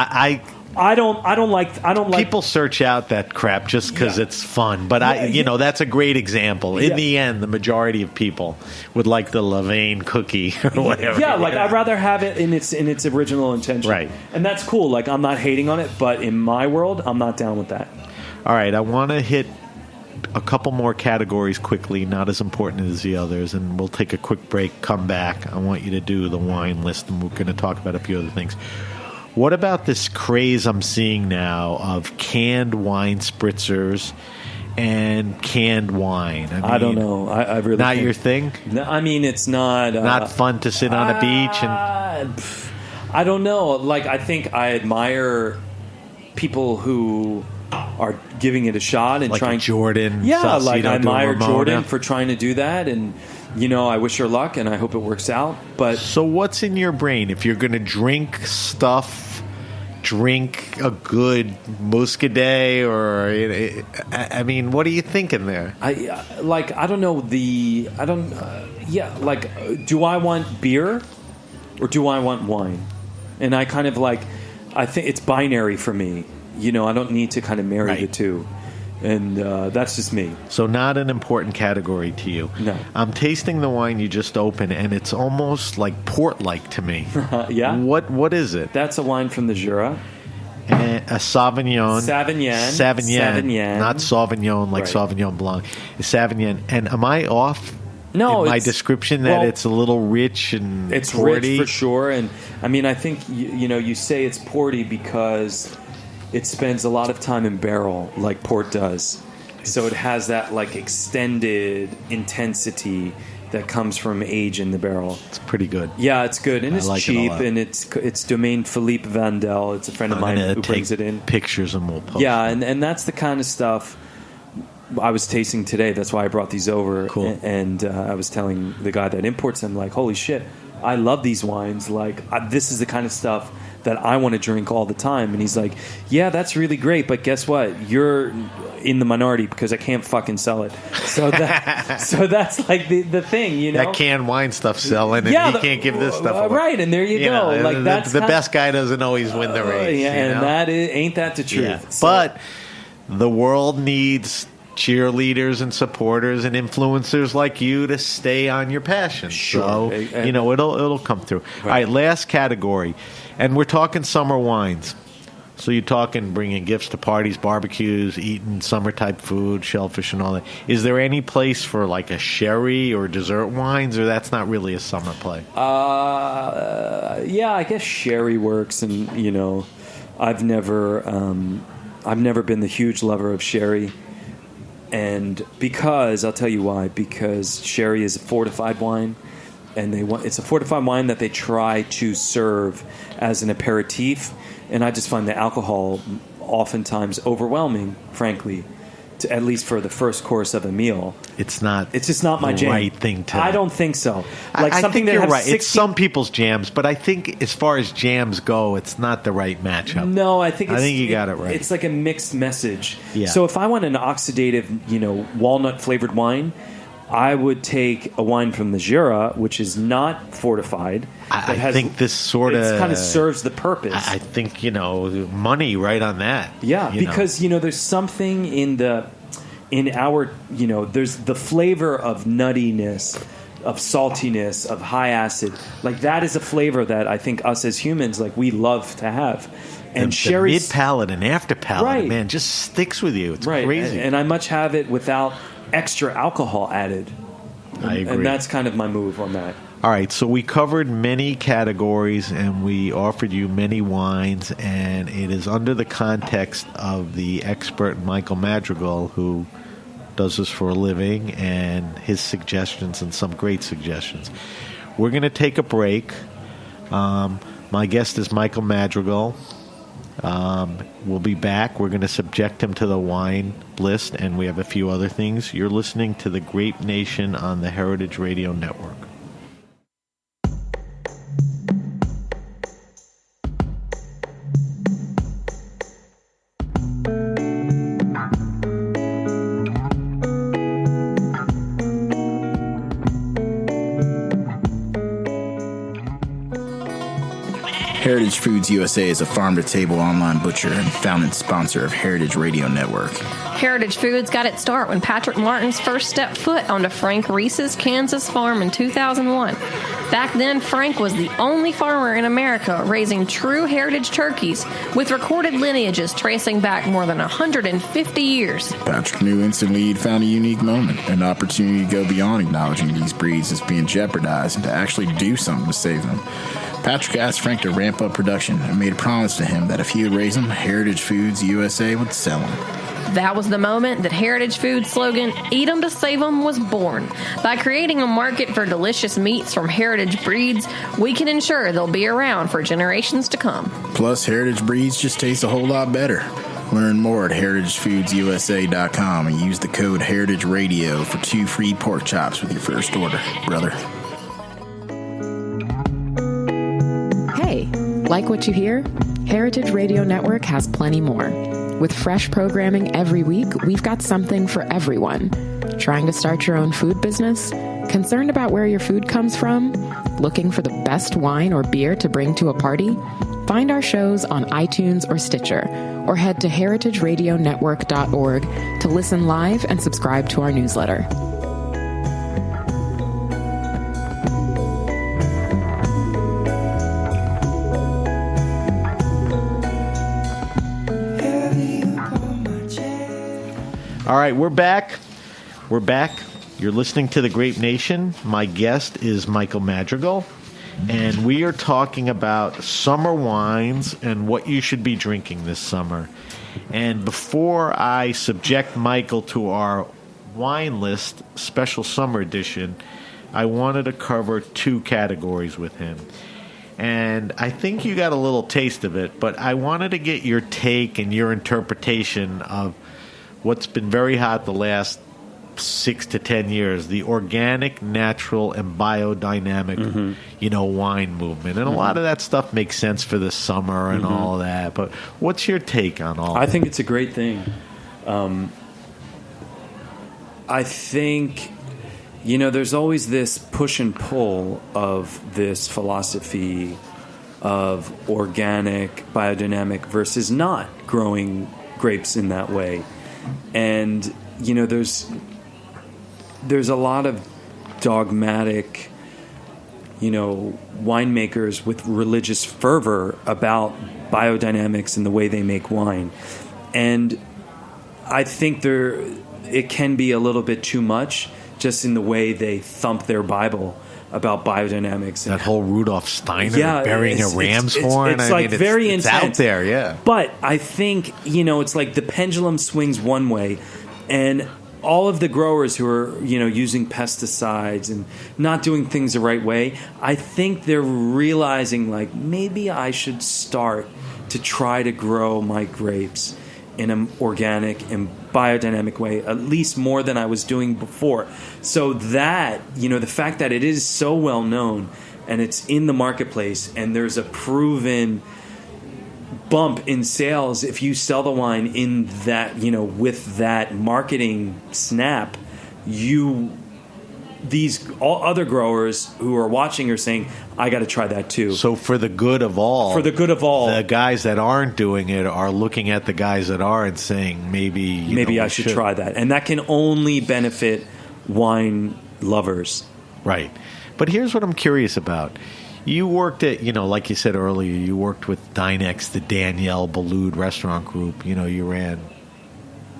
I don't like. People search out that crap just because it's fun, but that's a great example. In the end, the majority of people would like the Levain cookie or whatever. Yeah, like I'd rather have it in its original intention, right? And that's cool. Like I'm not hating on it, but in my world, I'm not down with that. All right, I want to hit a couple more categories quickly, not as important as the others, and we'll take a quick break. Come back. I want you to do the wine list, and we're going to talk about a few other things. What about this craze I'm seeing now of canned wine spritzers and canned wine? I don't know. I really not your thing. No, it's not not fun to sit on a beach and. I don't know. Like I think I admire people who are giving it a shot and like trying. Jordan. Yeah, like I admire Ramona. Jordan for trying to do that and. I wish her luck, and I hope it works out. But so, what's in your brain if you're going to drink a good Muscadet, or what are you thinking there? I don't know do I want beer or do I want wine? And I kind of I think it's binary for me. I don't need to kind of marry the two. And that's just me. So not an important category to you. No. I'm tasting the wine you just opened, and it's almost like port-like to me. Yeah? What is it? That's a wine from the Jura. And a Sauvignon. Sauvignon. Not Sauvignon like Sauvignon Blanc. Sauvignon. And am I off in my description that it's a little rich and it's porty? Rich for sure. And, I think, you say it's porty because... it spends a lot of time in barrel like port does. So it has that extended intensity that comes from age in the barrel. It's pretty good. Yeah, it's good. And it's cheap. And it's Domaine Philippe Vandel. It's a friend of mine who brings it in. Pictures and we'll post. Yeah, and that's the kind of stuff I was tasting today. That's why I brought these over. Cool. And I was telling the guy that imports them, holy shit, I love these wines. This is the kind of stuff that I want to drink all the time. And he's like, yeah, that's really great, but guess what? You're in the minority because I can't fucking sell it. So that's like the thing, you know? That canned wine stuff selling, and he can't give this stuff away. Right, and there you go. Know, like that's the best guy doesn't always win the race. Yeah, you know? and ain't that the truth? Yeah. So, but the world needs cheerleaders and supporters and influencers like you to stay on your passion. Sure. So, it'll come through. Right. All right, last category. And we're talking summer wines. So you're talking bringing gifts to parties, barbecues, eating summer-type food, shellfish and all that. Is there any place for like a sherry or dessert wines, or that's not really a summer play? Yeah, I guess sherry works. And, I've never been the huge lover of sherry. And I'll tell you why, because sherry is a fortified wine, and it's a fortified wine that they try to serve as an aperitif, and I just find the alcohol oftentimes overwhelming, frankly, at least for the first course of a meal. It's just not my jam. Right thing to. I don't think so. Like I something think you're right. It's some people's jams, but I think as far as jams go, it's not the right matchup. No, I think you got it right. It's like a mixed message. Yeah. So if I want an oxidative, walnut flavored wine, I would take a wine from the Jura, which is not fortified. I think this sort of kind of serves the purpose. I think money right on that. Yeah, because there's something in our there's the flavor of nuttiness, of saltiness, of high acid. Like that is a flavor that I think us as humans we love to have. And sherry, mid palate and after palate, right, man, just sticks with you. It's right. crazy. And I much have it without extra alcohol added. I agree. And that's kind of my move on that. All right, so we covered many categories and we offered you many wines, and it is under the context of the expert Michael Madrigale, who does this for a living, and his suggestions, and some great suggestions. We're going to take a break. My guest is Michael Madrigale. We'll be back. We're going to subject him to the wine list, and we have a few other things. You're listening to The Grape Nation on the Heritage Radio Network. Heritage Foods USA is a farm-to-table online butcher and founding sponsor of Heritage Radio Network. Heritage Foods got its start when Patrick Martins first stepped foot onto Frank Reese's Kansas farm in 2001. Back then, Frank was the only farmer in America raising true heritage turkeys with recorded lineages tracing back more than 150 years. Patrick knew instantly he'd found a unique moment, an opportunity to go beyond acknowledging these breeds as being jeopardized and to actually do something to save them. Patrick asked Frank to ramp up production and made a promise to him that if he would raise them, Heritage Foods USA would sell them. That was the moment that Heritage Foods' slogan, Eat 'em to Save 'em, was born. By creating a market for delicious meats from heritage breeds, we can ensure they'll be around for generations to come. Plus, heritage breeds just taste a whole lot better. Learn more at heritagefoodsusa.com and use the code HeritageRadio for 2 free pork chops with your first order, brother. Hey, like what you hear? Heritage Radio Network has plenty more. With fresh programming every week, we've got something for everyone. Trying to start your own food business? Concerned about where your food comes from? Looking for the best wine or beer to bring to a party? Find our shows on iTunes or Stitcher, or head to heritageradionetwork.org to listen live and subscribe to our newsletter. All right, we're back. We're back. You're listening to The Grape Nation. My guest is Michael Madrigale, and we are talking about summer wines and what you should be drinking this summer. And before I subject Michael to our wine list special summer edition, I wanted to cover 2 categories with him. And I think you got a little taste of it, but I wanted to get your take and your interpretation of what's been very hot the last 6 to 10 years, the organic, natural, and biodynamic, wine movement. And a lot of that stuff makes sense for the summer and all that. But what's your take on all I that? think it's a great thing. I think, there's always this push and pull of this philosophy of organic, biodynamic versus not growing grapes in that way. And, there's a lot of dogmatic, winemakers with religious fervor about biodynamics and the way they make wine. And I think it can be a little bit too much just in the way they thump their Bible about biodynamics. That whole Rudolf Steiner burying a ram's horn. It's very intense. It's out there, yeah. But I think, it's like the pendulum swings one way, and all of the growers who are, using pesticides and not doing things the right way, I think they're realizing, like, maybe I should start to try to grow my grapes in an organic and biodynamic way, at least more than I was doing before. So that, the fact that it is so well known and it's in the marketplace and there's a proven bump in sales if you sell the wine in that, with that marketing snap, all other growers who are watching are saying, I got to try that too. So for the good of all, the guys that aren't doing it are looking at the guys that are and saying, maybe I should try that. And that can only benefit wine lovers. Right. But here's what I'm curious about. You worked at, like you said earlier, you worked with Dinex, the Danielle Boulud restaurant group. You ran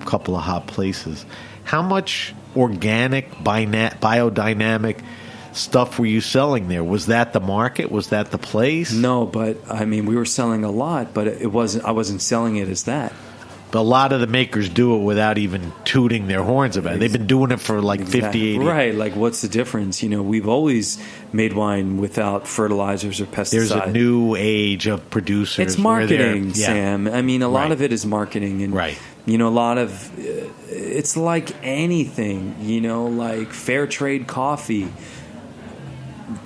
a couple of hot places. How much organic, biodynamic stuff were you selling there? Was that the market? Was that the place? No, but we were selling a lot, but I wasn't selling it as that. But a lot of the makers do it without even tooting their horns about it. They've been doing it for like 50, 80. Right, like what's the difference? We've always made wine without fertilizers or pesticides. There's a new age of producers. It's marketing, Sam. A lot of it is marketing. And, right. A lot of, it's like anything, like fair trade coffee.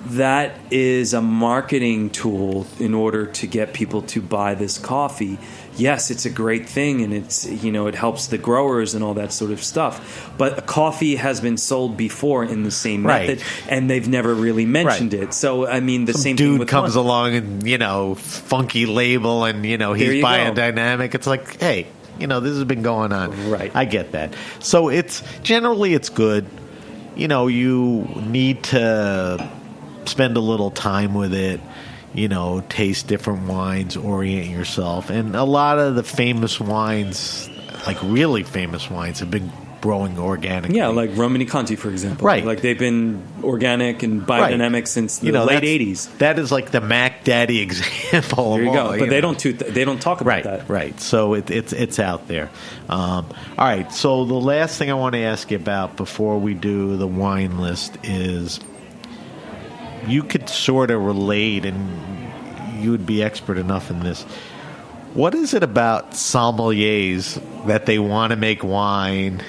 That is a marketing tool in order to get people to buy this coffee. Yes, it's a great thing, and it's it helps the growers and all that sort of stuff. But coffee has been sold before in the same method, and they've never really mentioned it. So Some same dude thing with comes wine. along and funky label, and he's biodynamic. It's like, hey, this has been going on. Right. I get that. So it's good. You need to spend a little time with it. Taste different wines, orient yourself. And a lot of the famous wines, like really famous wines, have been growing organically. Yeah, like Romani Conti, for example. Right. Like they've been organic and biodynamic since the late 80s. That is like the Mac Daddy example. There you go. All, but they don't talk about that. Right. So it's out there. All right. So the last thing I want to ask you about before we do the wine list is, you could sort of relate, and you would be expert enough in this. What is it about sommeliers that they want to make wine,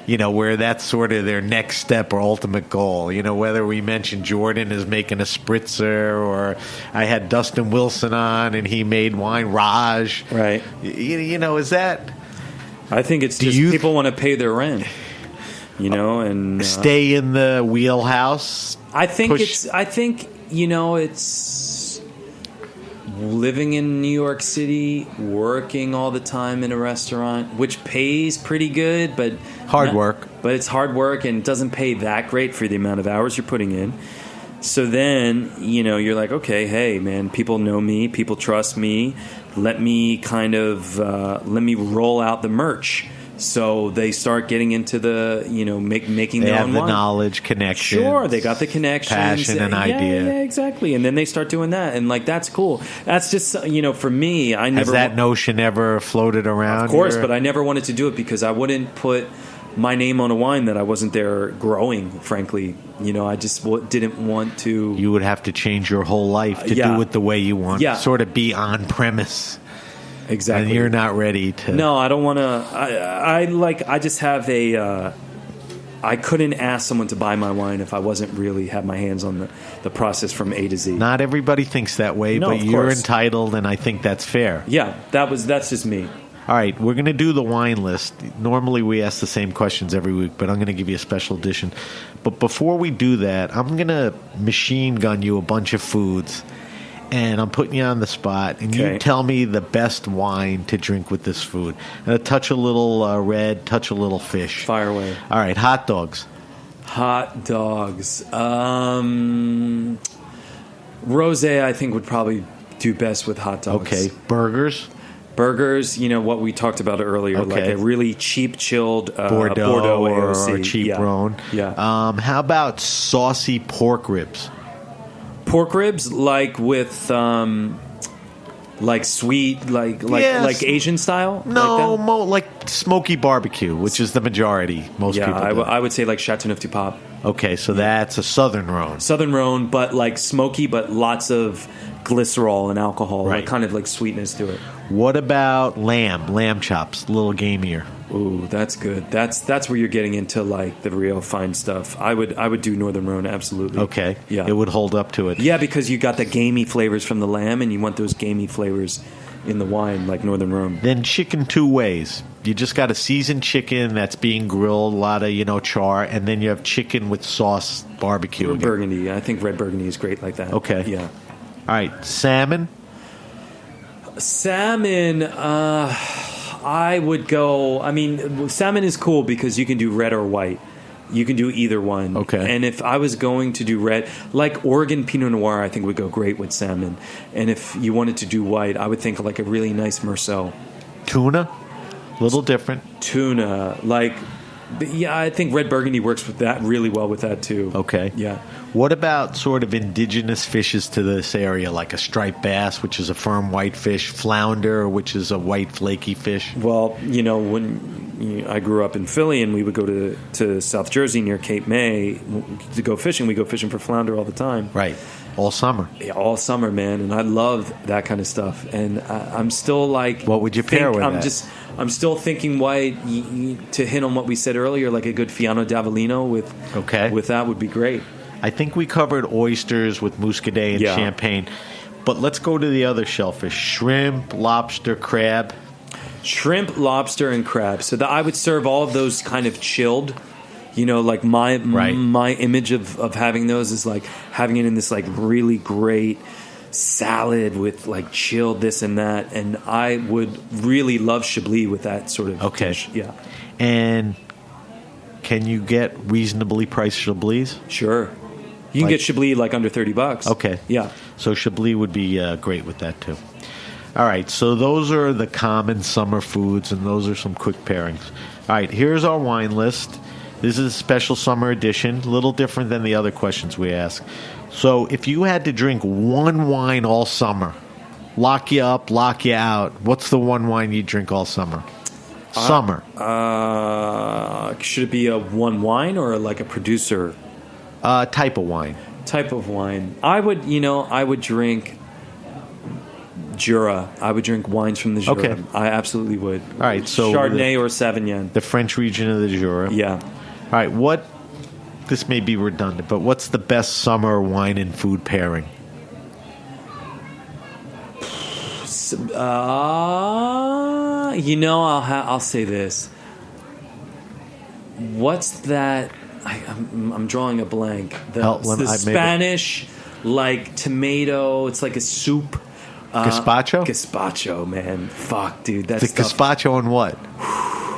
where that's sort of their next step or ultimate goal? Whether we mentioned Jordan is making a spritzer, or I had Dustin Wilson on and he made wine, Raj. Right. Is that... I think it's just people want to pay their rent. And stay in the wheelhouse. I think it's living in New York City, working all the time in a restaurant, which pays pretty good, but hard work. But it's hard work and it doesn't pay that great for the amount of hours you're putting in. So then, you're like, okay, hey, man, people know me, people trust me. Let me roll out the merch. So they start getting into the, making their own wine. They have the knowledge, connections. Sure, they got the connections. Passion and idea. Yeah, exactly. And then they start doing that. And, that's cool. That's just, for me, I never... Has that notion ever floated around? Of course, but I never wanted to do it because I wouldn't put my name on a wine that I wasn't there growing, frankly. I just didn't want to... You would have to change your whole life to do it the way you want. Yeah. Sort of be on premise. Exactly. And you're not ready to... No, I don't want to... I just have I couldn't ask someone to buy my wine if I wasn't really have my hands on the process from A to Z. Not everybody thinks that way, No, but of you're course. entitled, and I think that's fair. Yeah, that's just me. All right, we're going to do the wine list. Normally we ask the same questions every week, but I'm going to give you a special edition. But before we do that, I'm going to machine gun you a bunch of foods, and I'm putting you on the spot, and Okay. you tell me the best wine to drink with this food. Touch a little red, touch a little fish. Fire away. All right, hot dogs. Hot dogs. Rosé, I think, would probably do best with hot dogs. Okay, burgers. Burgers, what we talked about earlier, like Okay. a really cheap, chilled Bordeaux or AOC. cheap yeah. Rhone. Yeah. How about saucy pork ribs? Pork ribs, like with, like sweet, like Yes. like Asian style? No, Like that? like smoky barbecue, which is the majority. Most Yeah, people do. I would say like Chateauneuf-du-Pape. Okay, so that's a southern Rhone. Southern Rhone, but like smoky, but lots of glycerol and alcohol, Right. like kind of like sweetness to it. What about lamb chops, a little gamier? Ooh, that's good. That's where you're getting into like the real fine stuff. I would do Northern Rhone, absolutely. Okay, Yeah. it would hold up to it. Yeah, because you got the gamey flavors from the lamb, and you want those gamey flavors in the wine, like Northern Rhone. Then chicken two ways. You just got a seasoned chicken that's being grilled, a lot of char, and then you have chicken with sauce, barbecue. again. Burgundy. I think red Burgundy is great like that. Okay. Yeah. All right, salmon. Salmon, I would go. I mean, salmon is cool because you can do red or white. You can do either one. Okay. And if I was going to do red, like Oregon Pinot Noir, I think would go great with salmon. And if you wanted to do white, I would think like a really nice Merceau. Tuna, little different. Tuna, yeah, I think red Burgundy works with that really well with that too. Okay. Yeah. What about sort of indigenous fishes to this area, like a striped bass, which is a firm white fish, flounder, which is a white flaky fish? Well, when I grew up in Philly and we would go to South Jersey near Cape May to go fishing, we go fishing for flounder all the time. Right. All summer. Yeah, all summer, man, and I love that kind of stuff. And I'm still like, What would you pair with that? I'm still thinking white. To hit on what we said earlier, like a good Fiano d'Avellino with that would be great. I think we covered oysters with muscadet and Yeah. champagne. But let's go to the other shellfish. Shrimp, lobster, crab. Shrimp, lobster, and crab. So I would serve all of those kind of chilled. Like my image of having those is like having it in this like really great salad with like chilled this and that. And I would really love Chablis with that sort of dish. Yeah. And can you get reasonably priced Chablis? Sure. You can get Chablis like under $30. Okay. Yeah. So Chablis would be great with that too. All right. So those are the common summer foods, and those are some quick pairings. All right. Here's our wine list. This is a special summer edition, a little different than the other questions we ask. So if you had to drink one wine all summer, lock you up, lock you out, what's the one wine you drink all summer? Summer. Should it be a one wine or like a producer? Type of wine. Type of wine. I would drink Jura. I would drink wines from the Jura. Okay. I absolutely would. All right, so Chardonnay or Sauvignon. The French region of the Jura. Yeah. All right, this may be redundant, but what's the best summer wine and food pairing? I'll say this. What's that? I'm drawing a blank. The Spanish, like tomato. It's like a soup. Gazpacho? Gazpacho, man. Fuck, dude. That's the gazpacho and what?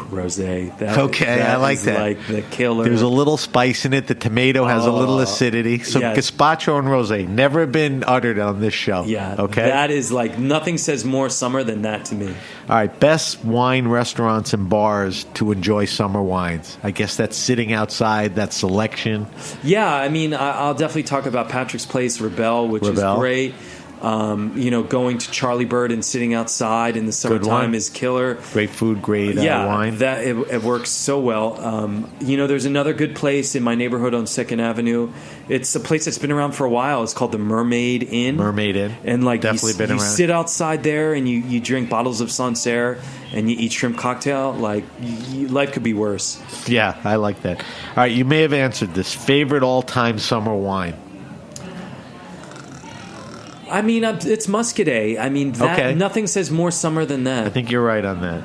Rosé. I like that. Like the killer. There's a little spice in it. The tomato has a little acidity. So yes. gazpacho and rosé never been uttered on this show. Yeah. Okay. That is like nothing says more summer than that to me. All right. Best wine restaurants and bars to enjoy summer wines. I guess that's sitting outside. That selection. Yeah. I mean, I'll definitely talk about Patrick's Place, Rebelle, which is great. Going to Charlie Bird and sitting outside in the summertime is killer. Great food, great wine. That it works so well. There's another good place in my neighborhood on 2nd Avenue. It's a place that's been around for a while. It's called the Mermaid Inn. And definitely you sit outside there and you drink bottles of Sancerre and you eat shrimp cocktail. Life could be worse. Yeah, I like that. All right, you may have answered this. Favorite all-time summer wine? I mean, it's Muscadet. I mean, nothing says more summer than that. I think you're right on that.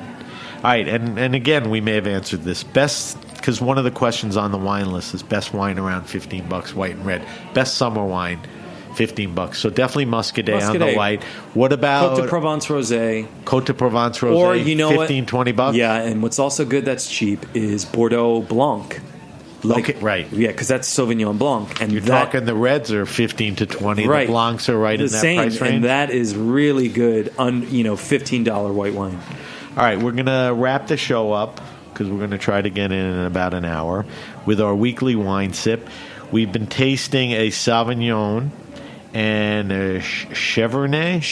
All right, and again, we may have answered this. Best, because one of the questions on the wine list is best wine around $15, white and red. Best summer wine, $15. So definitely Muscadet on the white. What about Côte de Provence Rosé? Côte de Provence Rosé, or you know $15, $20? Yeah, and what's also good that's cheap is Bordeaux Blanc. Right. Yeah, because that's Sauvignon Blanc. And you're talking the reds are 15 to 20. Right. The Blancs are right in that price range. And that is really good, $15 white wine. All right, we're going to wrap the show up because we're going to try to get in about an hour with our weekly wine sip. We've been tasting a Sauvignon and a Cheverny.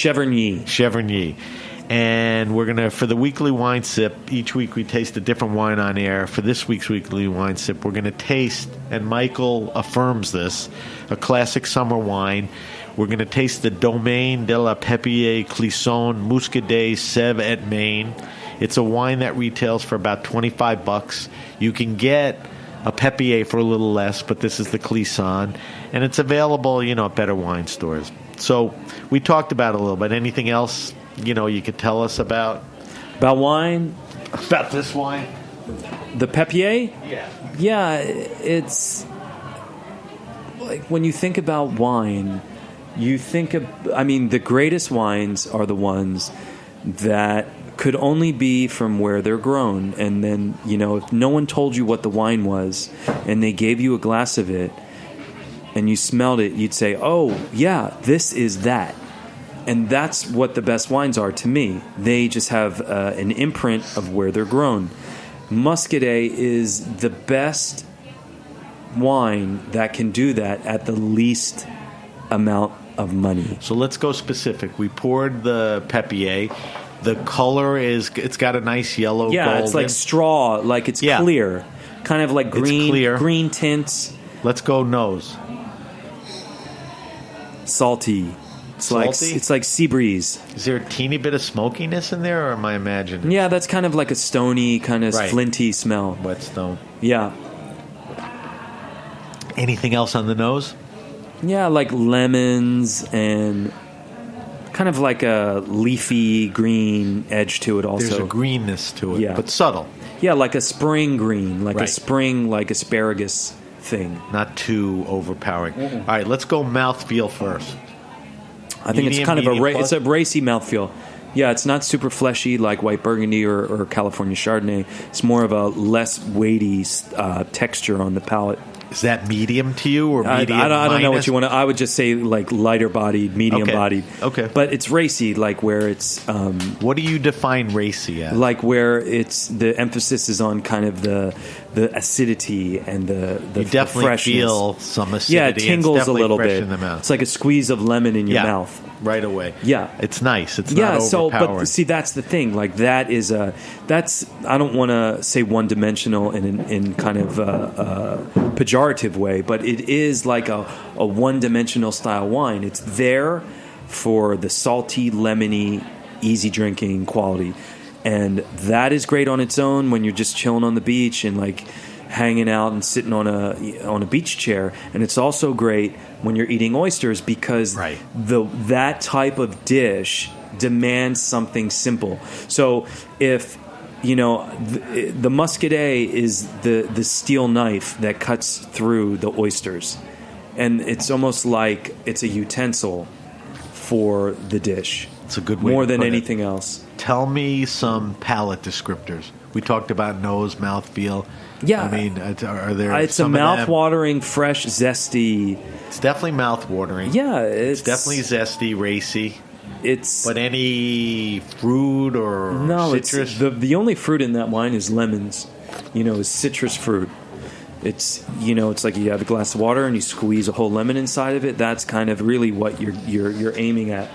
And we're going to, for the weekly wine sip, each week we taste a different wine on air. For this week's weekly wine sip, we're going to taste, and Michael affirms this, a classic summer wine. We're going to taste the Domaine de la Pépinière Clisson Muscadet Sèvres et Maine. It's a wine that retails for about $25. You can get a Pépinière for a little less, but this is the Clisson. And it's available, at better wine stores. So we talked about it a little bit. Anything else you could tell us about wine? About this wine? The Pépinière? Yeah. Yeah, it's like when you think about wine, you think of, the greatest wines are the ones that could only be from where they're grown. And then, if no one told you what the wine was and they gave you a glass of it and you smelled it, you'd say, oh, yeah, this is that. And that's what the best wines are to me. They just have an imprint of where they're grown. Muscadet is the best wine that can do that at the least amount of money. So let's go specific. We poured the Pépinière. The color it's got a nice yellow gold. Yeah, it's like straw, like it's clear. Kind of like green tints. Let's go nose. Salty. It's like sea breeze. Is there a teeny bit of smokiness in there, or am I imagining? Yeah, that's kind of like a stony, kind of flinty smell. Whetstone. Yeah. Anything else on the nose? Yeah, like lemons and kind of like a leafy green edge to it also. There's a greenness to it, but subtle. Yeah, like a spring green, like a spring, like asparagus thing. Not too overpowering. Mm-hmm. All right, let's go mouthfeel first. I think it's kind of it's a racy mouthfeel. Yeah, it's not super fleshy like white Burgundy or California Chardonnay. It's more of a less weighty texture on the palate. Is that medium to you or medium? I don't know what you want to. I would just say like lighter bodied, medium bodied. Okay. But it's racy, like where it's. What do you define racy as? Like where it's the emphasis is on kind of the acidity and the you definitely freshness. Feel some acidity. Yeah, it tingles a little bit. In the mouth. It's like a squeeze of lemon in your mouth. Right away. Yeah. It's nice. It's not overpowering. But see, that's the thing. Like that is that's I don't want to say one dimensional in kind of a pejorative way, but it is like a one dimensional style wine. It's there for the salty, lemony, easy drinking quality, and that is great on its own when you're just chilling on the beach and like hanging out and sitting on a beach chair. And it's also great when you're eating oysters because that type of dish demands something simple. So if the Muscadet is the steel knife that cuts through the oysters, and it's almost like it's a utensil for the dish. It's a good way more to than put anything it. else. Tell me some palate descriptors. We talked about nose, mouth feel. Yeah, I mean, are there? It's a mouth-watering, fresh, zesty. It's definitely mouth-watering. Yeah, it's definitely zesty, racy. But any fruit or citrus? The only fruit in that wine is lemons. Is citrus fruit. It's, it's like you have a glass of water and you squeeze a whole lemon inside of it. That's kind of really what you're aiming at.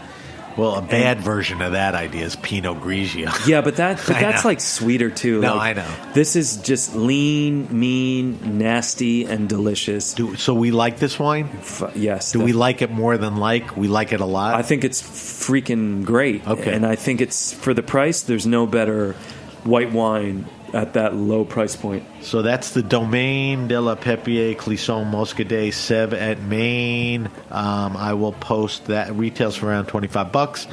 Well, a bad version of that idea is Pinot Grigio. Yeah, but that's like sweeter too. No, like, I know. This is just lean, mean, nasty, and delicious. So we like this wine? Yes. Do we like it more than like? We like it a lot? I think it's freaking great. Okay. And I think it's, for the price, there's no better white wine at that low price point. So that's the Domaine de la Pepier Clisson Moscadet Sèvres at Maine. I will post that. It retails for around $25.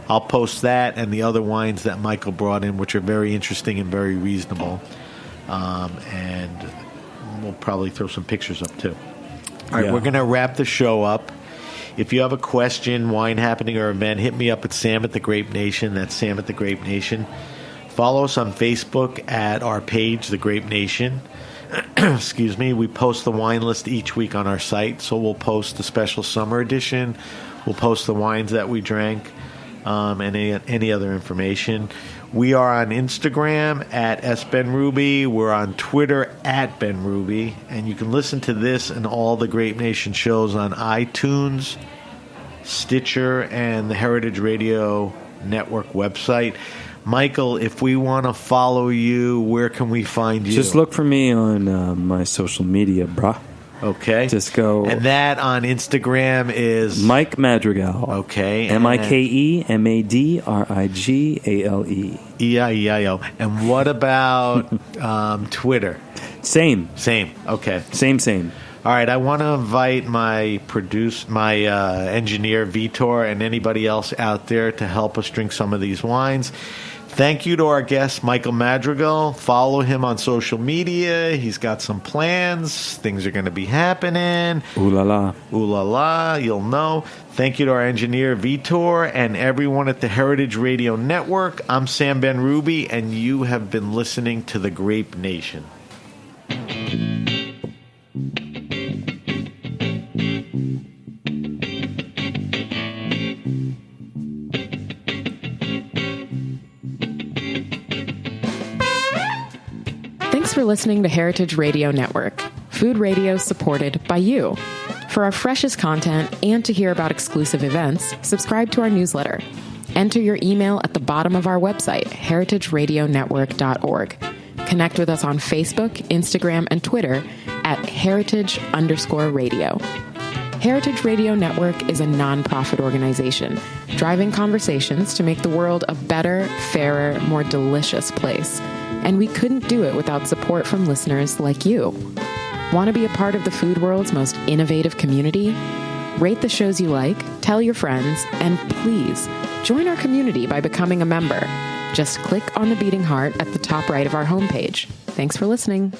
I'll post that and the other wines that Michael brought in, which are very interesting and very reasonable. And we'll probably throw some pictures up too. All right, We're going to wrap the show up. If you have a question, wine happening, or event, hit me up at Sam at the Grape Nation. That's Sam at the Grape Nation. Follow us on Facebook at our page, The Grape Nation. Excuse me. We post the wine list each week on our site. So we'll post the special summer edition. We'll post the wines that we drank and any other information. We are on Instagram at SBenRuby. We're on Twitter at BenRuby. And you can listen to this and all the Grape Nation shows on iTunes, Stitcher, and the Heritage Radio Network website. Michael, if we want to follow you, where can we find you? Just look for me on my social media, brah. Okay. Just go. And that on Instagram is Mike Madrigale. Okay. MikeMadrigale. E-I-E-I-O. And what about Twitter? Same. Okay. Same. All right, I want to invite my engineer Vitor and anybody else out there to help us drink some of these wines. Thank you to our guest, Michael Madrigale. Follow him on social media. He's got some plans. Things are going to be happening. Ooh la la. Ooh la la, you'll know. Thank you to our engineer, Vitor, and everyone at the Heritage Radio Network. I'm Sam BenRuby, and you have been listening to The Grape Nation. Thanks for listening to Heritage Radio Network, food radio supported by you. For our freshest content and to hear about exclusive events, subscribe to our newsletter. Enter your email at the bottom of our website, heritageradionetwork.org. Connect with us on Facebook, Instagram, and Twitter at heritage_radio. Heritage Radio Network is a nonprofit organization driving conversations to make the world a better, fairer, more delicious place. And we couldn't do it without support from listeners like you. Want to be a part of the food world's most innovative community? Rate the shows you like, tell your friends, and please join our community by becoming a member. Just click on the beating heart at the top right of our homepage. Thanks for listening.